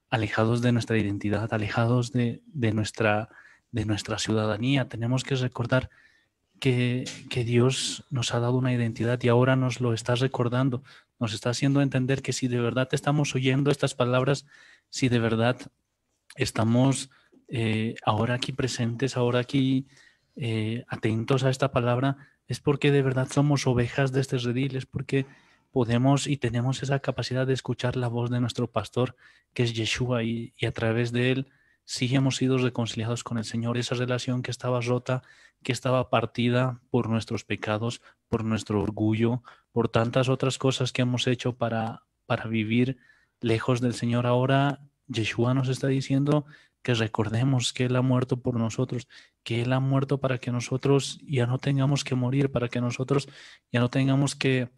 Speaker 3: de nuestra identidad, alejados de nuestra ciudadanía. Tenemos que recordar que Dios nos ha dado una identidad y ahora nos lo está recordando, nos está haciendo entender que si de verdad estamos oyendo estas palabras, si de verdad estamos ahora aquí presentes, ahora aquí atentos a esta palabra, es porque de verdad somos ovejas de este redil, es porque podemos y tenemos esa capacidad de escuchar la voz de nuestro pastor, que es Yeshua, y a través de él sí hemos sido reconciliados con el Señor. Esa relación que estaba rota, que estaba partida por nuestros pecados, por nuestro orgullo, por tantas otras cosas que hemos hecho para vivir lejos del Señor. Ahora Yeshua nos está diciendo que recordemos que Él ha muerto por nosotros, que Él ha muerto para que nosotros ya no tengamos que morir, para que nosotros ya no tengamos que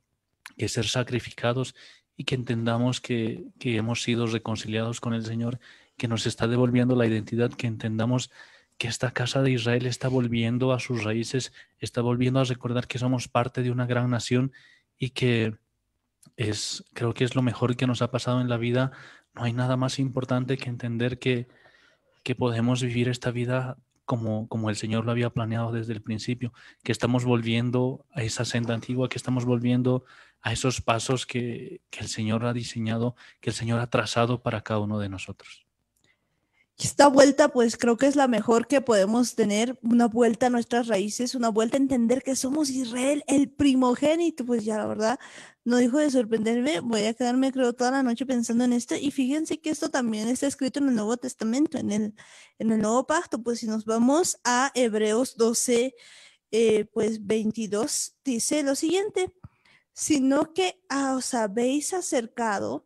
Speaker 3: ser sacrificados, y que entendamos que hemos sido reconciliados con el Señor, que nos está devolviendo la identidad, que entendamos que esta casa de Israel está volviendo a sus raíces, está volviendo a recordar que somos parte de una gran nación, y que creo que es lo mejor que nos ha pasado en la vida. No hay nada más importante que entender que podemos vivir esta vida como el Señor lo había planeado desde el principio, que estamos volviendo a esa senda antigua, que estamos volviendo a esos pasos que el Señor ha diseñado, que el Señor ha trazado para cada uno de nosotros.
Speaker 2: Esta vuelta, pues creo que es la mejor que podemos tener, una vuelta a nuestras raíces, una vuelta a entender que somos Israel, el primogénito. Pues ya la verdad no dejo de sorprenderme, voy a quedarme creo toda la noche pensando en esto, y fíjense que esto también está escrito en el Nuevo Testamento, en el Nuevo Pacto. Pues si nos vamos a Hebreos 12, pues 22, dice lo siguiente: sino que os habéis acercado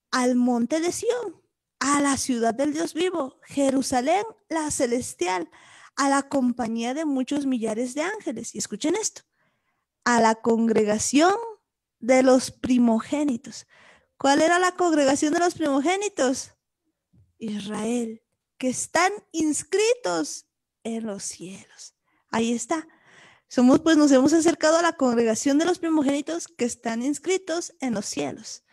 Speaker 2: al monte de Sión, a la ciudad del Dios vivo, Jerusalén, la celestial, a la compañía de muchos millares de ángeles. Y escuchen esto: a la congregación de los primogénitos. ¿Cuál era la congregación de los primogénitos? Israel, que están inscritos en los cielos. Ahí está. Nos hemos acercado a la congregación de los primogénitos que están inscritos en los cielos.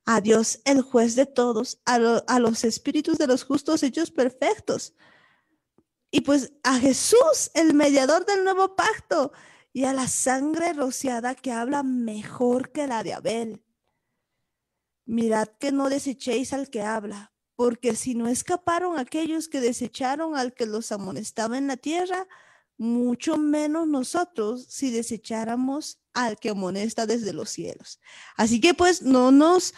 Speaker 2: A Dios, el juez de todos, a los espíritus de los justos hechos perfectos. Y pues a Jesús, el mediador del nuevo pacto, y a la sangre rociada que habla mejor que la de Abel. Mirad que no desechéis al que habla, porque si no escaparon aquellos que desecharon al que los amonestaba en la tierra, mucho menos nosotros si desecháramos al que amonesta desde los cielos. Así que pues no nos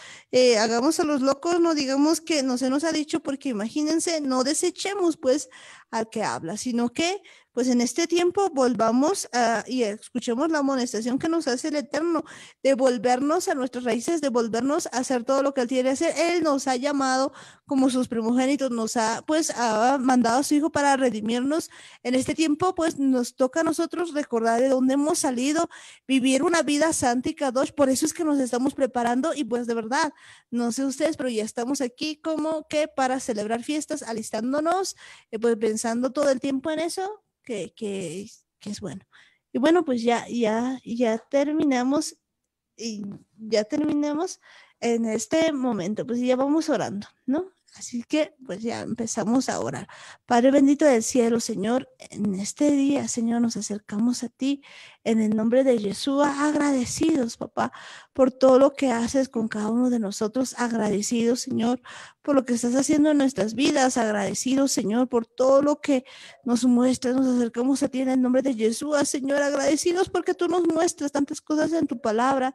Speaker 2: hagamos a los locos, no digamos que no se nos ha dicho, porque imagínense, no desechemos pues al que habla, sino que pues en este tiempo volvamos y escuchemos la amonestación que nos hace el Eterno, de volvernos a nuestras raíces, de volvernos a hacer todo lo que Él quiere hacer. Él nos ha llamado como sus primogénitos, nos ha mandado a su Hijo para redimirnos. En este tiempo pues nos toca a nosotros recordar de dónde hemos salido, vivir una vida santa y kadosh. Por eso es que nos estamos preparando, y pues de verdad, no sé ustedes, pero ya estamos aquí como que para celebrar fiestas, alistándonos, pues pensando todo el tiempo en eso, que es bueno. Y bueno, pues ya terminamos, y ya terminamos en este momento, pues ya vamos orando, ¿no? Así que pues ya empezamos a orar. Padre bendito del cielo, Señor, en este día, Señor, nos acercamos a ti en el nombre de Yeshua, agradecidos, papá, por todo lo que haces con cada uno de nosotros, agradecidos, Señor, por lo que estás haciendo en nuestras vidas, agradecidos, Señor, por todo lo que nos muestras, nos acercamos a ti en el nombre de Yeshua, Señor, agradecidos porque tú nos muestras tantas cosas en tu palabra.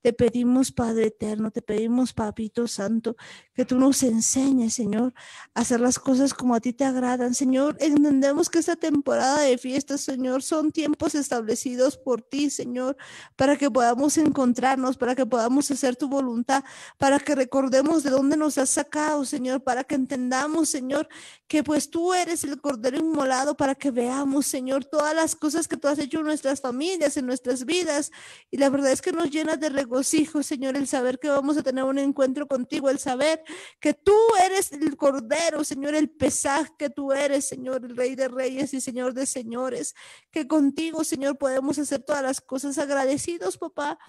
Speaker 2: Te pedimos, Padre eterno, te pedimos, Papito Santo, que tú nos enseñes, Señor, a hacer las cosas como a ti te agradan. Señor, entendemos que esta temporada de fiestas, Señor, son tiempos establecidos por ti, Señor, para que podamos encontrarnos, para que podamos hacer tu voluntad, para que recordemos de dónde nos has sacado, Señor, para que entendamos, Señor, que pues tú eres el Cordero Inmolado, para que veamos, Señor, todas las cosas que tú has hecho en nuestras familias, en nuestras vidas. Y la verdad es que nos llenas de regocijo, Señor, el saber que vamos a tener un encuentro contigo, el saber que tú eres el Cordero, Señor, el Pesaj, que tú eres, Señor, el Rey de Reyes y Señor de Señores, que contigo, Señor, podemos hacer todas las cosas. Agradecidos, papá,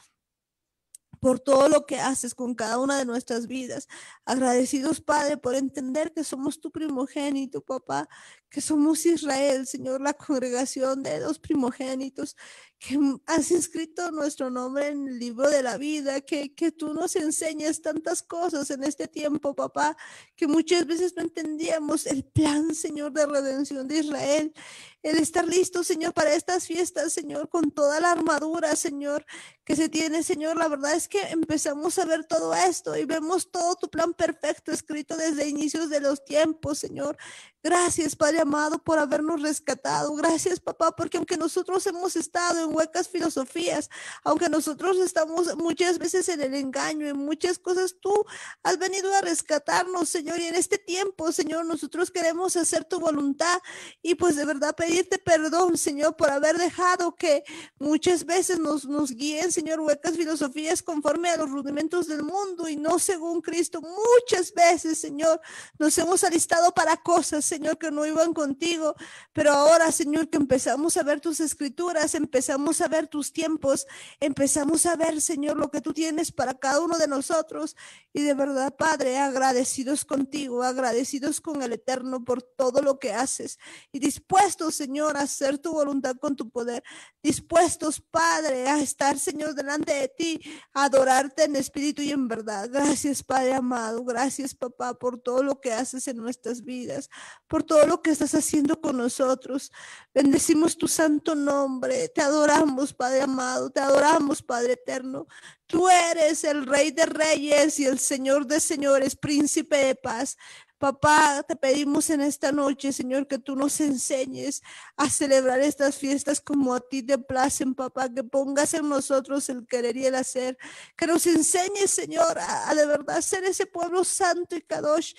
Speaker 2: por todo lo que haces con cada una de nuestras vidas. Agradecidos, Padre, por entender que somos tu primogénito, papá, que somos Israel, Señor, la congregación de los primogénitos, que has inscrito nuestro nombre en el libro de la vida, que tú nos enseñes tantas cosas en este tiempo, papá, que muchas veces no entendíamos el plan, Señor, de redención de Israel, el estar listo, Señor, para estas fiestas, Señor, con toda la armadura, Señor, que se tiene, Señor. La verdad es que empezamos a ver todo esto y vemos todo tu plan perfecto escrito desde inicios de los tiempos, Señor. Gracias, Padre amado, por habernos rescatado. Gracias, papá, porque aunque nosotros hemos estado en huecas filosofías, aunque nosotros estamos muchas veces en el engaño, en muchas cosas, tú has venido a rescatarnos, Señor. Y en este tiempo, Señor, nosotros queremos hacer tu voluntad y pues de verdad pedirte perdón, Señor, por haber dejado que muchas veces nos guíen, Señor, huecas filosofías conforme a los rudimentos del mundo y no según Cristo. Muchas veces, Señor, nos hemos alistado para cosas, Señor, que no iban contigo, pero ahora, Señor, que empezamos a ver tus escrituras, empezamos a ver tus tiempos, empezamos a ver, Señor, lo que tú tienes para cada uno de nosotros. Y de verdad, Padre, agradecidos contigo, agradecidos con el Eterno por todo lo que haces y dispuestos, Señor, a hacer tu voluntad con tu poder, dispuestos, Padre, a estar, Señor, delante de ti, a adorarte en espíritu y en verdad. Gracias, Padre amado, gracias, papá, por todo lo que haces en nuestras vidas, por todo lo que estás haciendo con nosotros. Bendecimos tu santo nombre, te adoramos, Padre amado, te adoramos, Padre eterno. Tú eres el Rey de Reyes y el Señor de Señores, Príncipe de Paz. Papá, te pedimos en esta noche, Señor, que tú nos enseñes a celebrar estas fiestas como a ti te placen, papá, que pongas en nosotros el querer y el hacer, que nos enseñes, Señor, a de verdad ser ese pueblo santo y kadosh.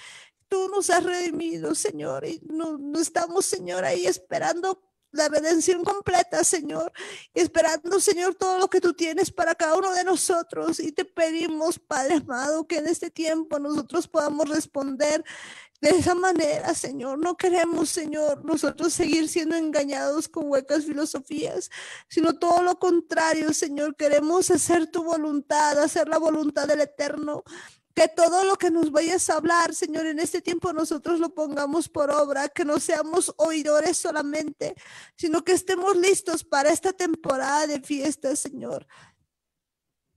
Speaker 2: Tú nos has redimido, Señor, y no estamos, Señor, ahí esperando la redención completa, Señor, y esperando, Señor, todo lo que tú tienes para cada uno de nosotros. Y te pedimos, Padre amado, que en este tiempo nosotros podamos responder de esa manera, Señor. No queremos, Señor, nosotros seguir siendo engañados con huecas filosofías, sino todo lo contrario, Señor. Queremos hacer tu voluntad, hacer la voluntad del Eterno. Que todo lo que nos vayas a hablar, Señor, en este tiempo nosotros lo pongamos por obra, que no seamos oidores solamente, sino que estemos listos para esta temporada de fiestas, Señor.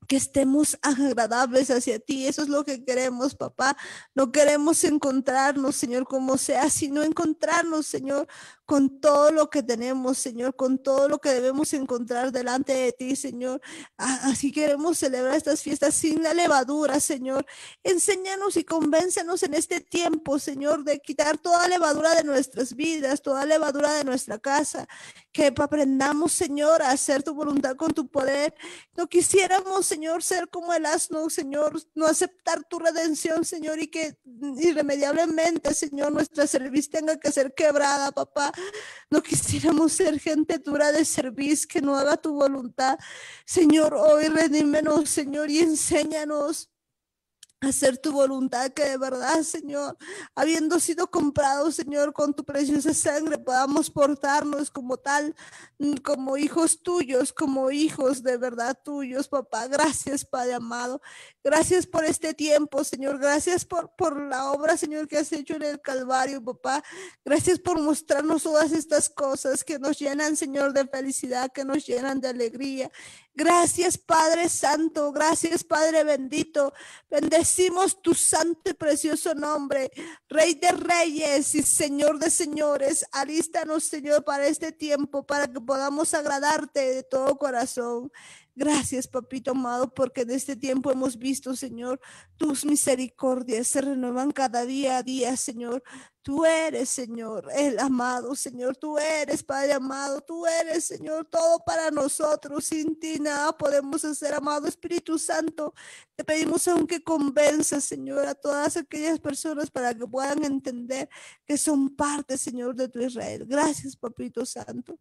Speaker 2: Que estemos agradables hacia ti, eso es lo que queremos, papá. No queremos encontrarnos, Señor, como sea, sino encontrarnos, Señor, con todo lo que tenemos, Señor, con todo lo que debemos encontrar delante de ti, Señor. Así queremos celebrar estas fiestas sin la levadura, Señor. Enséñanos y convéncenos en este tiempo, Señor, de quitar toda levadura de nuestras vidas, toda levadura de nuestra casa, que aprendamos, Señor, a hacer tu voluntad con tu poder. No quisiéramos, Señor, ser como el asno, Señor, no aceptar tu redención, Señor, y que irremediablemente, Señor, nuestra cerviz tenga que ser quebrada, papá. No quisiéramos ser gente dura de cerviz que no haga tu voluntad. Señor, hoy redímenos, Señor, y enséñanos hacer tu voluntad, que de verdad, Señor, habiendo sido comprados, Señor, con tu preciosa sangre, podamos portarnos como tal, como hijos tuyos, como hijos de verdad tuyos, papá. Gracias, Padre amado. Gracias por este tiempo, Señor. Gracias por la obra, Señor, que has hecho en el Calvario, papá. Gracias por mostrarnos todas estas cosas que nos llenan, Señor, de felicidad, que nos llenan de alegría. Gracias, Padre Santo. Gracias, Padre bendito. Bendecimos tu santo y precioso nombre, Rey de Reyes y Señor de Señores. Alístanos, Señor, para este tiempo, para que podamos agradarte de todo corazón. Gracias, papito amado, porque en este tiempo hemos visto, Señor, tus misericordias se renuevan cada día a día, Señor. Tú eres, Señor, el amado, Señor. Tú eres, Padre amado. Tú eres, Señor, todo para nosotros. Sin ti nada podemos hacer, amado Espíritu Santo. Te pedimos aunque convenza, Señor, a todas aquellas personas para que puedan entender que son parte, Señor, de tu Israel. Gracias, Papito Santo.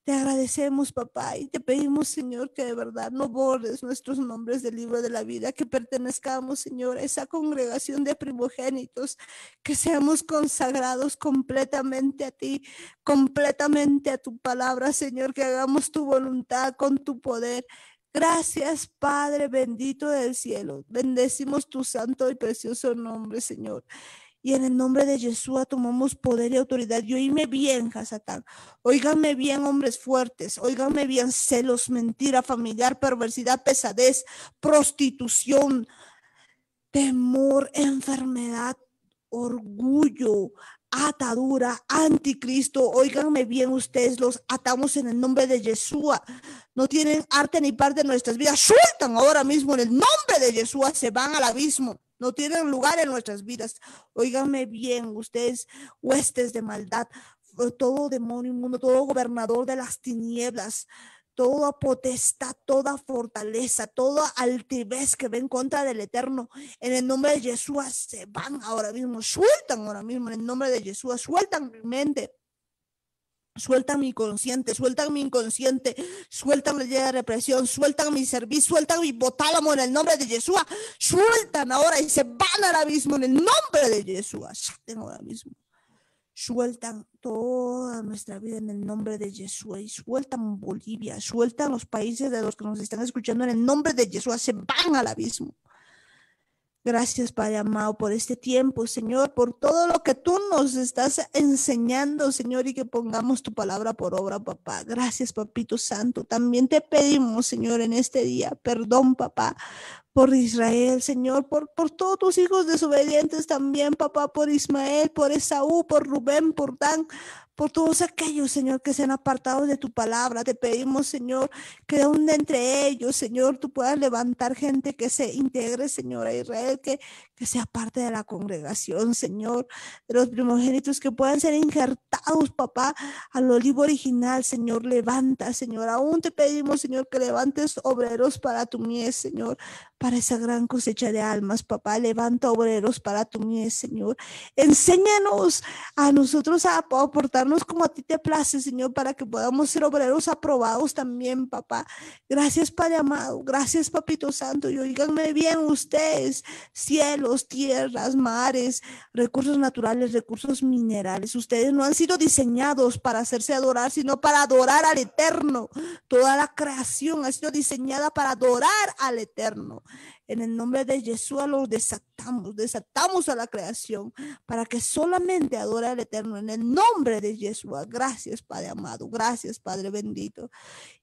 Speaker 2: Te agradecemos, papá, y te pedimos, Señor, que de verdad no borres nuestros nombres del libro de la vida, que pertenezcamos, Señor, a esa congregación de primogénitos, que seamos consagrados completamente a ti, completamente a tu palabra, Señor, que hagamos tu voluntad con tu poder. Gracias, Padre bendito del cielo. Bendecimos tu santo y precioso nombre, Señor. Y en el nombre de Yeshua tomamos poder y autoridad. Y oíme bien, Hasatán. Óiganme bien, hombres fuertes. Óiganme bien, celos, mentira, familiar, perversidad, pesadez, prostitución, temor, enfermedad, orgullo, atadura, anticristo. Óiganme bien, ustedes los atamos en el nombre de Yeshua. No tienen arte ni parte de nuestras vidas. Sueltan ahora mismo en el nombre de Yeshua. Se van al abismo. No tienen lugar en nuestras vidas. Óiganme bien, ustedes, huestes de maldad, todo demonio inmundo, todo gobernador de las tinieblas, toda potestad, toda fortaleza, toda altivez que ve en contra del Eterno, en el nombre de Yeshua, se van ahora mismo, sueltan ahora mismo, en el nombre de Yeshua, sueltan mi mente. Sueltan mi consciente, sueltan mi inconsciente, sueltan la idea de represión, sueltan mi servicio, sueltan mi hipotálamo en el nombre de Yeshua, sueltan ahora y se van ahora mismo en el nombre de Yeshua, suelten ahora mismo, sueltan toda nuestra vida en el nombre de Yeshua y sueltan Bolivia, sueltan los países de los que nos están escuchando en el nombre de Yeshua, se van al abismo. Gracias, Padre amado, por este tiempo, Señor, por todo lo que tú nos estás enseñando, Señor, y que pongamos tu palabra por obra, papá. Gracias, Papito Santo. También te pedimos, Señor, en este día, perdón, papá, por Israel, Señor, por todos tus hijos desobedientes también, papá, por Ismael, por Esaú, por Rubén, por Dan, por todos aquellos, Señor, que se han apartado de tu palabra. Te pedimos, Señor, que de donde entre ellos, Señor, tú puedas levantar gente que se integre, Señor, a Israel, que sea parte de la congregación, Señor, de los primogénitos que puedan ser injertados, papá, al olivo original, Señor. Levanta, Señor. Aún te pedimos, Señor, que levantes obreros para tu mies, Señor, para esa gran cosecha de almas, papá. Levanta obreros para tu mies, Señor. Enséñanos a nosotros a aportarnos como a ti te place, Señor, para que podamos ser obreros aprobados también, papá. Gracias, Padre amado. Gracias, Papito Santo. Y oíganme bien ustedes, cielos, tierras, mares, recursos naturales, recursos minerales. Ustedes no han sido diseñados para hacerse adorar, sino para adorar al Eterno. Toda la creación ha sido diseñada para adorar al Eterno. En el nombre de Yeshua los desatamos a la creación para que solamente adore al Eterno. En el nombre de Yeshua. Gracias, Padre amado. Gracias, Padre bendito.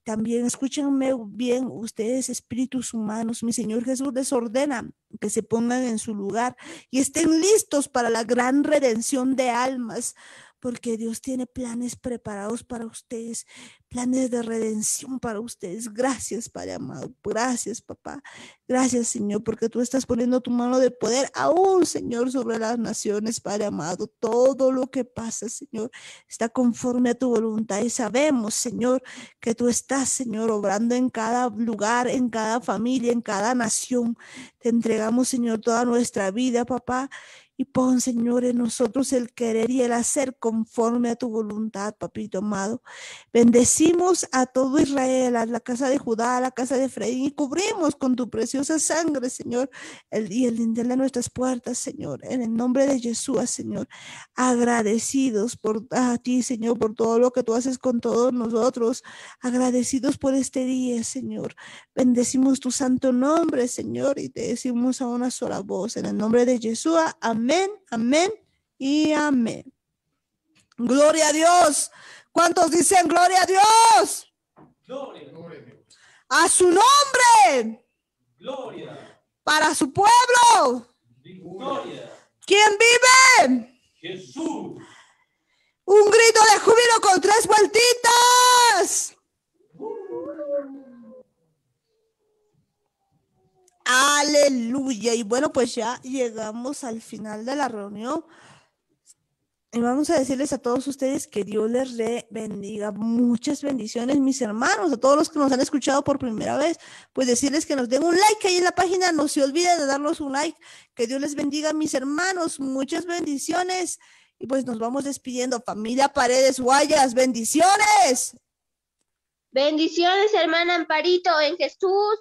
Speaker 2: También escúchenme bien ustedes, espíritus humanos. Mi Señor Jesús les ordena que se pongan en su lugar y estén listos para la gran redención de almas, porque Dios tiene planes preparados para ustedes, planes de redención para ustedes. Gracias, Padre amado. Gracias, papá. Gracias, Señor, porque tú estás poniendo tu mano de poder aún, Señor, sobre las naciones, Padre amado. Todo lo que pasa, Señor, está conforme a tu voluntad y sabemos, Señor, que tú estás, Señor, obrando en cada lugar, en cada familia, en cada nación. Te entregamos, Señor, toda nuestra vida, papá. y pon, Señor, en nosotros el querer y el hacer conforme a tu voluntad, papito amado. Bendecimos a todo Israel, a la casa de Judá, a la casa de Efraín, y cubrimos con tu preciosa sangre, Señor, y el dintel de nuestras puertas, Señor, en el nombre de Jesús, Señor. Agradecidos por a ti, Señor, por todo lo que tú haces con todos nosotros. Agradecidos por este día, Señor. Bendecimos tu santo nombre, Señor, y te decimos a una sola voz, en el nombre de Jesús. Amén, amén y amén. Gloria a Dios. ¿Cuántos dicen gloria a Dios?
Speaker 5: Gloria.
Speaker 2: A su nombre.
Speaker 5: Gloria.
Speaker 2: Para su pueblo.
Speaker 5: Victoria.
Speaker 2: ¿Quién vive?
Speaker 5: Jesús.
Speaker 2: Un grito de júbilo con 3 vueltitas. Aleluya. Y bueno, pues ya llegamos al final de la reunión. Y vamos a decirles a todos ustedes que Dios les bendiga. Muchas bendiciones, mis hermanos. A todos los que nos han escuchado por primera vez, pues decirles que nos den un like ahí en la página. No se olviden de darnos un like. Que Dios les bendiga, mis hermanos. Muchas bendiciones. Y pues nos vamos despidiendo. Familia Paredes Guayas, bendiciones.
Speaker 6: Bendiciones, hermana Amparito, en Jesús.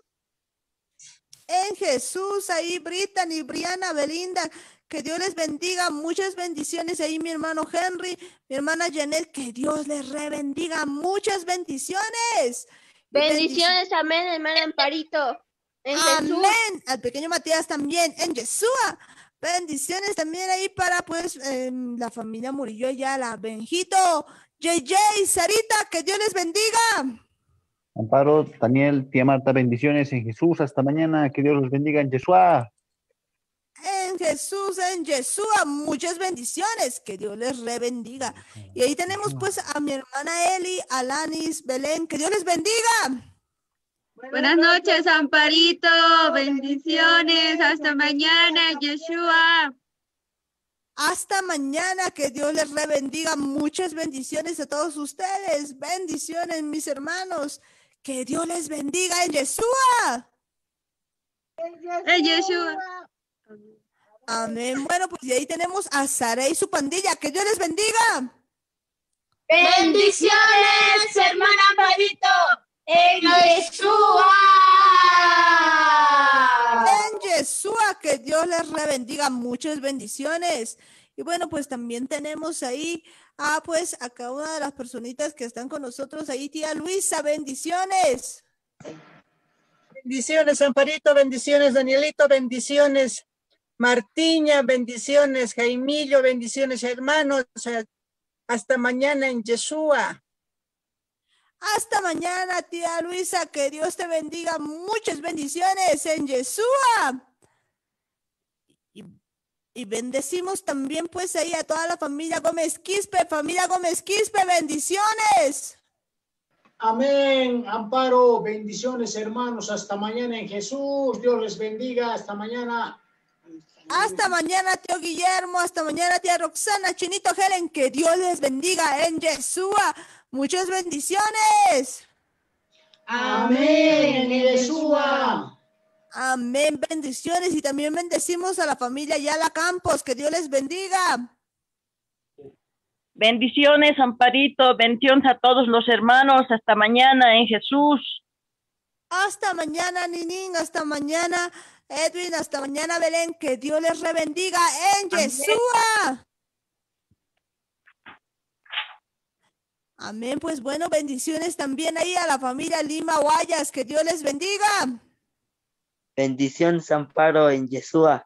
Speaker 2: En Jesús, ahí Brittany, Briana, Belinda, que Dios les bendiga, muchas bendiciones ahí mi hermano Henry, mi hermana Janet, que Dios les bendiga, muchas bendiciones.
Speaker 6: Bendiciones, amén, hermana Amparito, en Jesús.
Speaker 2: Amén, al pequeño Matías también, en Yeshua. Bendiciones también ahí para pues la familia Murillo ya, la Benjito, JJ, Sarita, que Dios les bendiga.
Speaker 7: Amparo, Daniel, tía Marta, bendiciones en Jesús. Hasta mañana. Que Dios los bendiga en Yeshua.
Speaker 2: En Jesús, en Yeshua, muchas bendiciones. Que Dios les bendiga. Y ahí tenemos pues a mi hermana Eli, Alanis, Belén. Que Dios les bendiga.
Speaker 8: Buenas noches, Amparito. Bendiciones. Hasta mañana, Yeshua.
Speaker 2: Hasta mañana, que Dios les bendiga. Muchas bendiciones a todos ustedes. Bendiciones, mis hermanos. Que Dios les bendiga en Yeshua.
Speaker 8: En Yeshua.
Speaker 2: Amén. Bueno, pues y ahí tenemos a Sara y su pandilla. Que Dios les bendiga.
Speaker 6: Bendiciones, hermana Amparito, en Yeshua.
Speaker 2: En Yeshua, que Dios les bendiga, muchas bendiciones. Y bueno, pues también tenemos ahí pues a cada una de las personitas que están con nosotros ahí, tía Luisa, bendiciones.
Speaker 9: Bendiciones, Amparito, bendiciones, Danielito, bendiciones, Martiña, bendiciones, Jaimillo, bendiciones, hermanos. Hasta mañana en Yeshua.
Speaker 2: Hasta mañana, tía Luisa, que Dios te bendiga, muchas bendiciones en Yeshua. Y bendecimos también pues ahí a toda la familia Gómez Quispe, bendiciones.
Speaker 10: Amén, Amparo, bendiciones hermanos, hasta mañana en Jesús, Dios les bendiga, hasta mañana.
Speaker 2: Hasta mañana, tío Guillermo, hasta mañana, tía Roxana, Chinito Helen, que Dios les bendiga en Yeshua, muchas bendiciones.
Speaker 10: Amén, en Yeshua.
Speaker 2: Amén, bendiciones, y también bendecimos a la familia Yala Campos, que Dios les bendiga.
Speaker 11: Bendiciones, Amparito, bendiciones a todos los hermanos, hasta mañana en Jesús.
Speaker 2: Hasta mañana, Ninín, hasta mañana, Edwin, hasta mañana, Belén, que Dios les bendiga en Yeshua. Amén, pues bueno, bendiciones también ahí a la familia Lima Guayas, que Dios les bendiga.
Speaker 12: Bendiciones, Amparo, en Yeshua.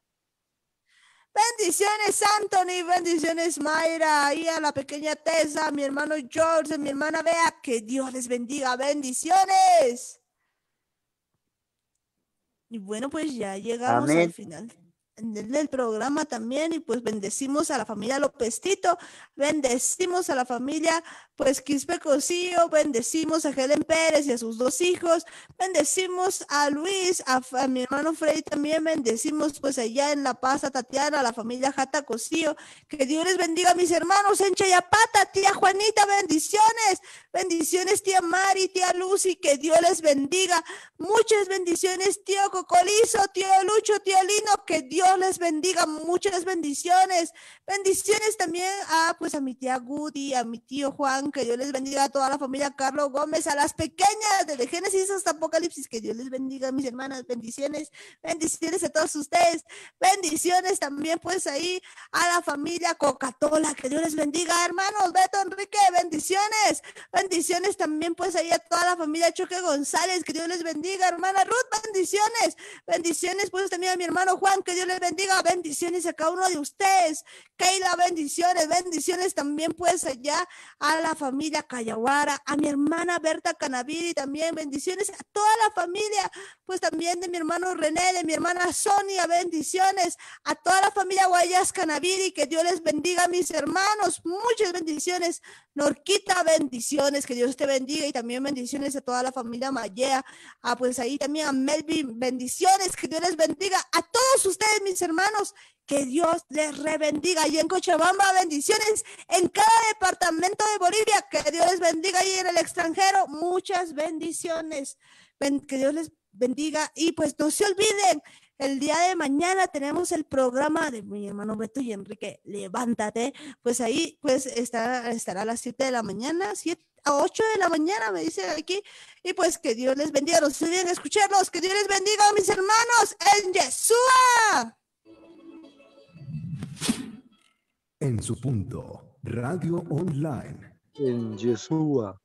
Speaker 2: Bendiciones, Anthony, bendiciones, Mayra, y a la pequeña Tessa, mi hermano George, mi hermana Bea, que Dios les bendiga, bendiciones. Y bueno, pues ya llegamos
Speaker 12: Amén.
Speaker 2: al final del programa también, y pues bendecimos a la familia López Tito, bendecimos a la familia pues Quispe Cosío, bendecimos a Helen Pérez y a sus 2 hijos, bendecimos a Luis, a mi hermano Freddy también, bendecimos pues allá en La Paz a Tatiana, a la familia Jata Cosío, que Dios les bendiga a mis hermanos en Chayapata, tía Juanita, bendiciones tía Mari, tía Lucy, que Dios les bendiga, muchas bendiciones tío Cocolizo, tío Lucho, tío Lino, que Dios Dios les bendiga, muchas bendiciones. Bendiciones también pues a mi tía Gudi, a mi tío Juan, que Dios les bendiga a toda la familia Carlos Gómez, a las pequeñas, desde Génesis hasta Apocalipsis, que Dios les bendiga, mis hermanas, bendiciones, bendiciones a todos ustedes, bendiciones también pues ahí a la familia Coca-Cola, que Dios les bendiga, hermanos, Beto, Enrique, bendiciones, bendiciones también pues ahí a toda la familia Choque González, que Dios les bendiga, hermana Ruth, bendiciones, bendiciones pues también a mi hermano Juan, que Dios les bendiga, bendiciones a cada uno de ustedes, Keila, bendiciones, bendiciones también pues allá a la familia Cayaguara, a mi hermana Berta Canaviri también, bendiciones a toda la familia, pues también de mi hermano René, de mi hermana Sonia, bendiciones a toda la familia Guayas Canaviri, que Dios les bendiga, mis hermanos, muchas bendiciones, Norquita, bendiciones, que Dios te bendiga, y también bendiciones a toda la familia Mayea, pues ahí también a Melvin, bendiciones, que Dios les bendiga a todos ustedes, mis hermanos, que Dios les rebendiga, y en Cochabamba, bendiciones en cada departamento de Bolivia, que Dios les bendiga, y en el extranjero, muchas bendiciones, que Dios les bendiga, y pues no se olviden, el día de mañana tenemos el programa de mi hermano Beto y Enrique, levántate, pues ahí pues estará a las 7 de la mañana, 7 a 8 de la mañana, me dicen aquí, y pues que Dios les bendiga, no se olviden de escucharlos, que Dios les bendiga, mis hermanos, en Yeshua.
Speaker 1: En su punto, Radio Online.
Speaker 13: En Yeshua.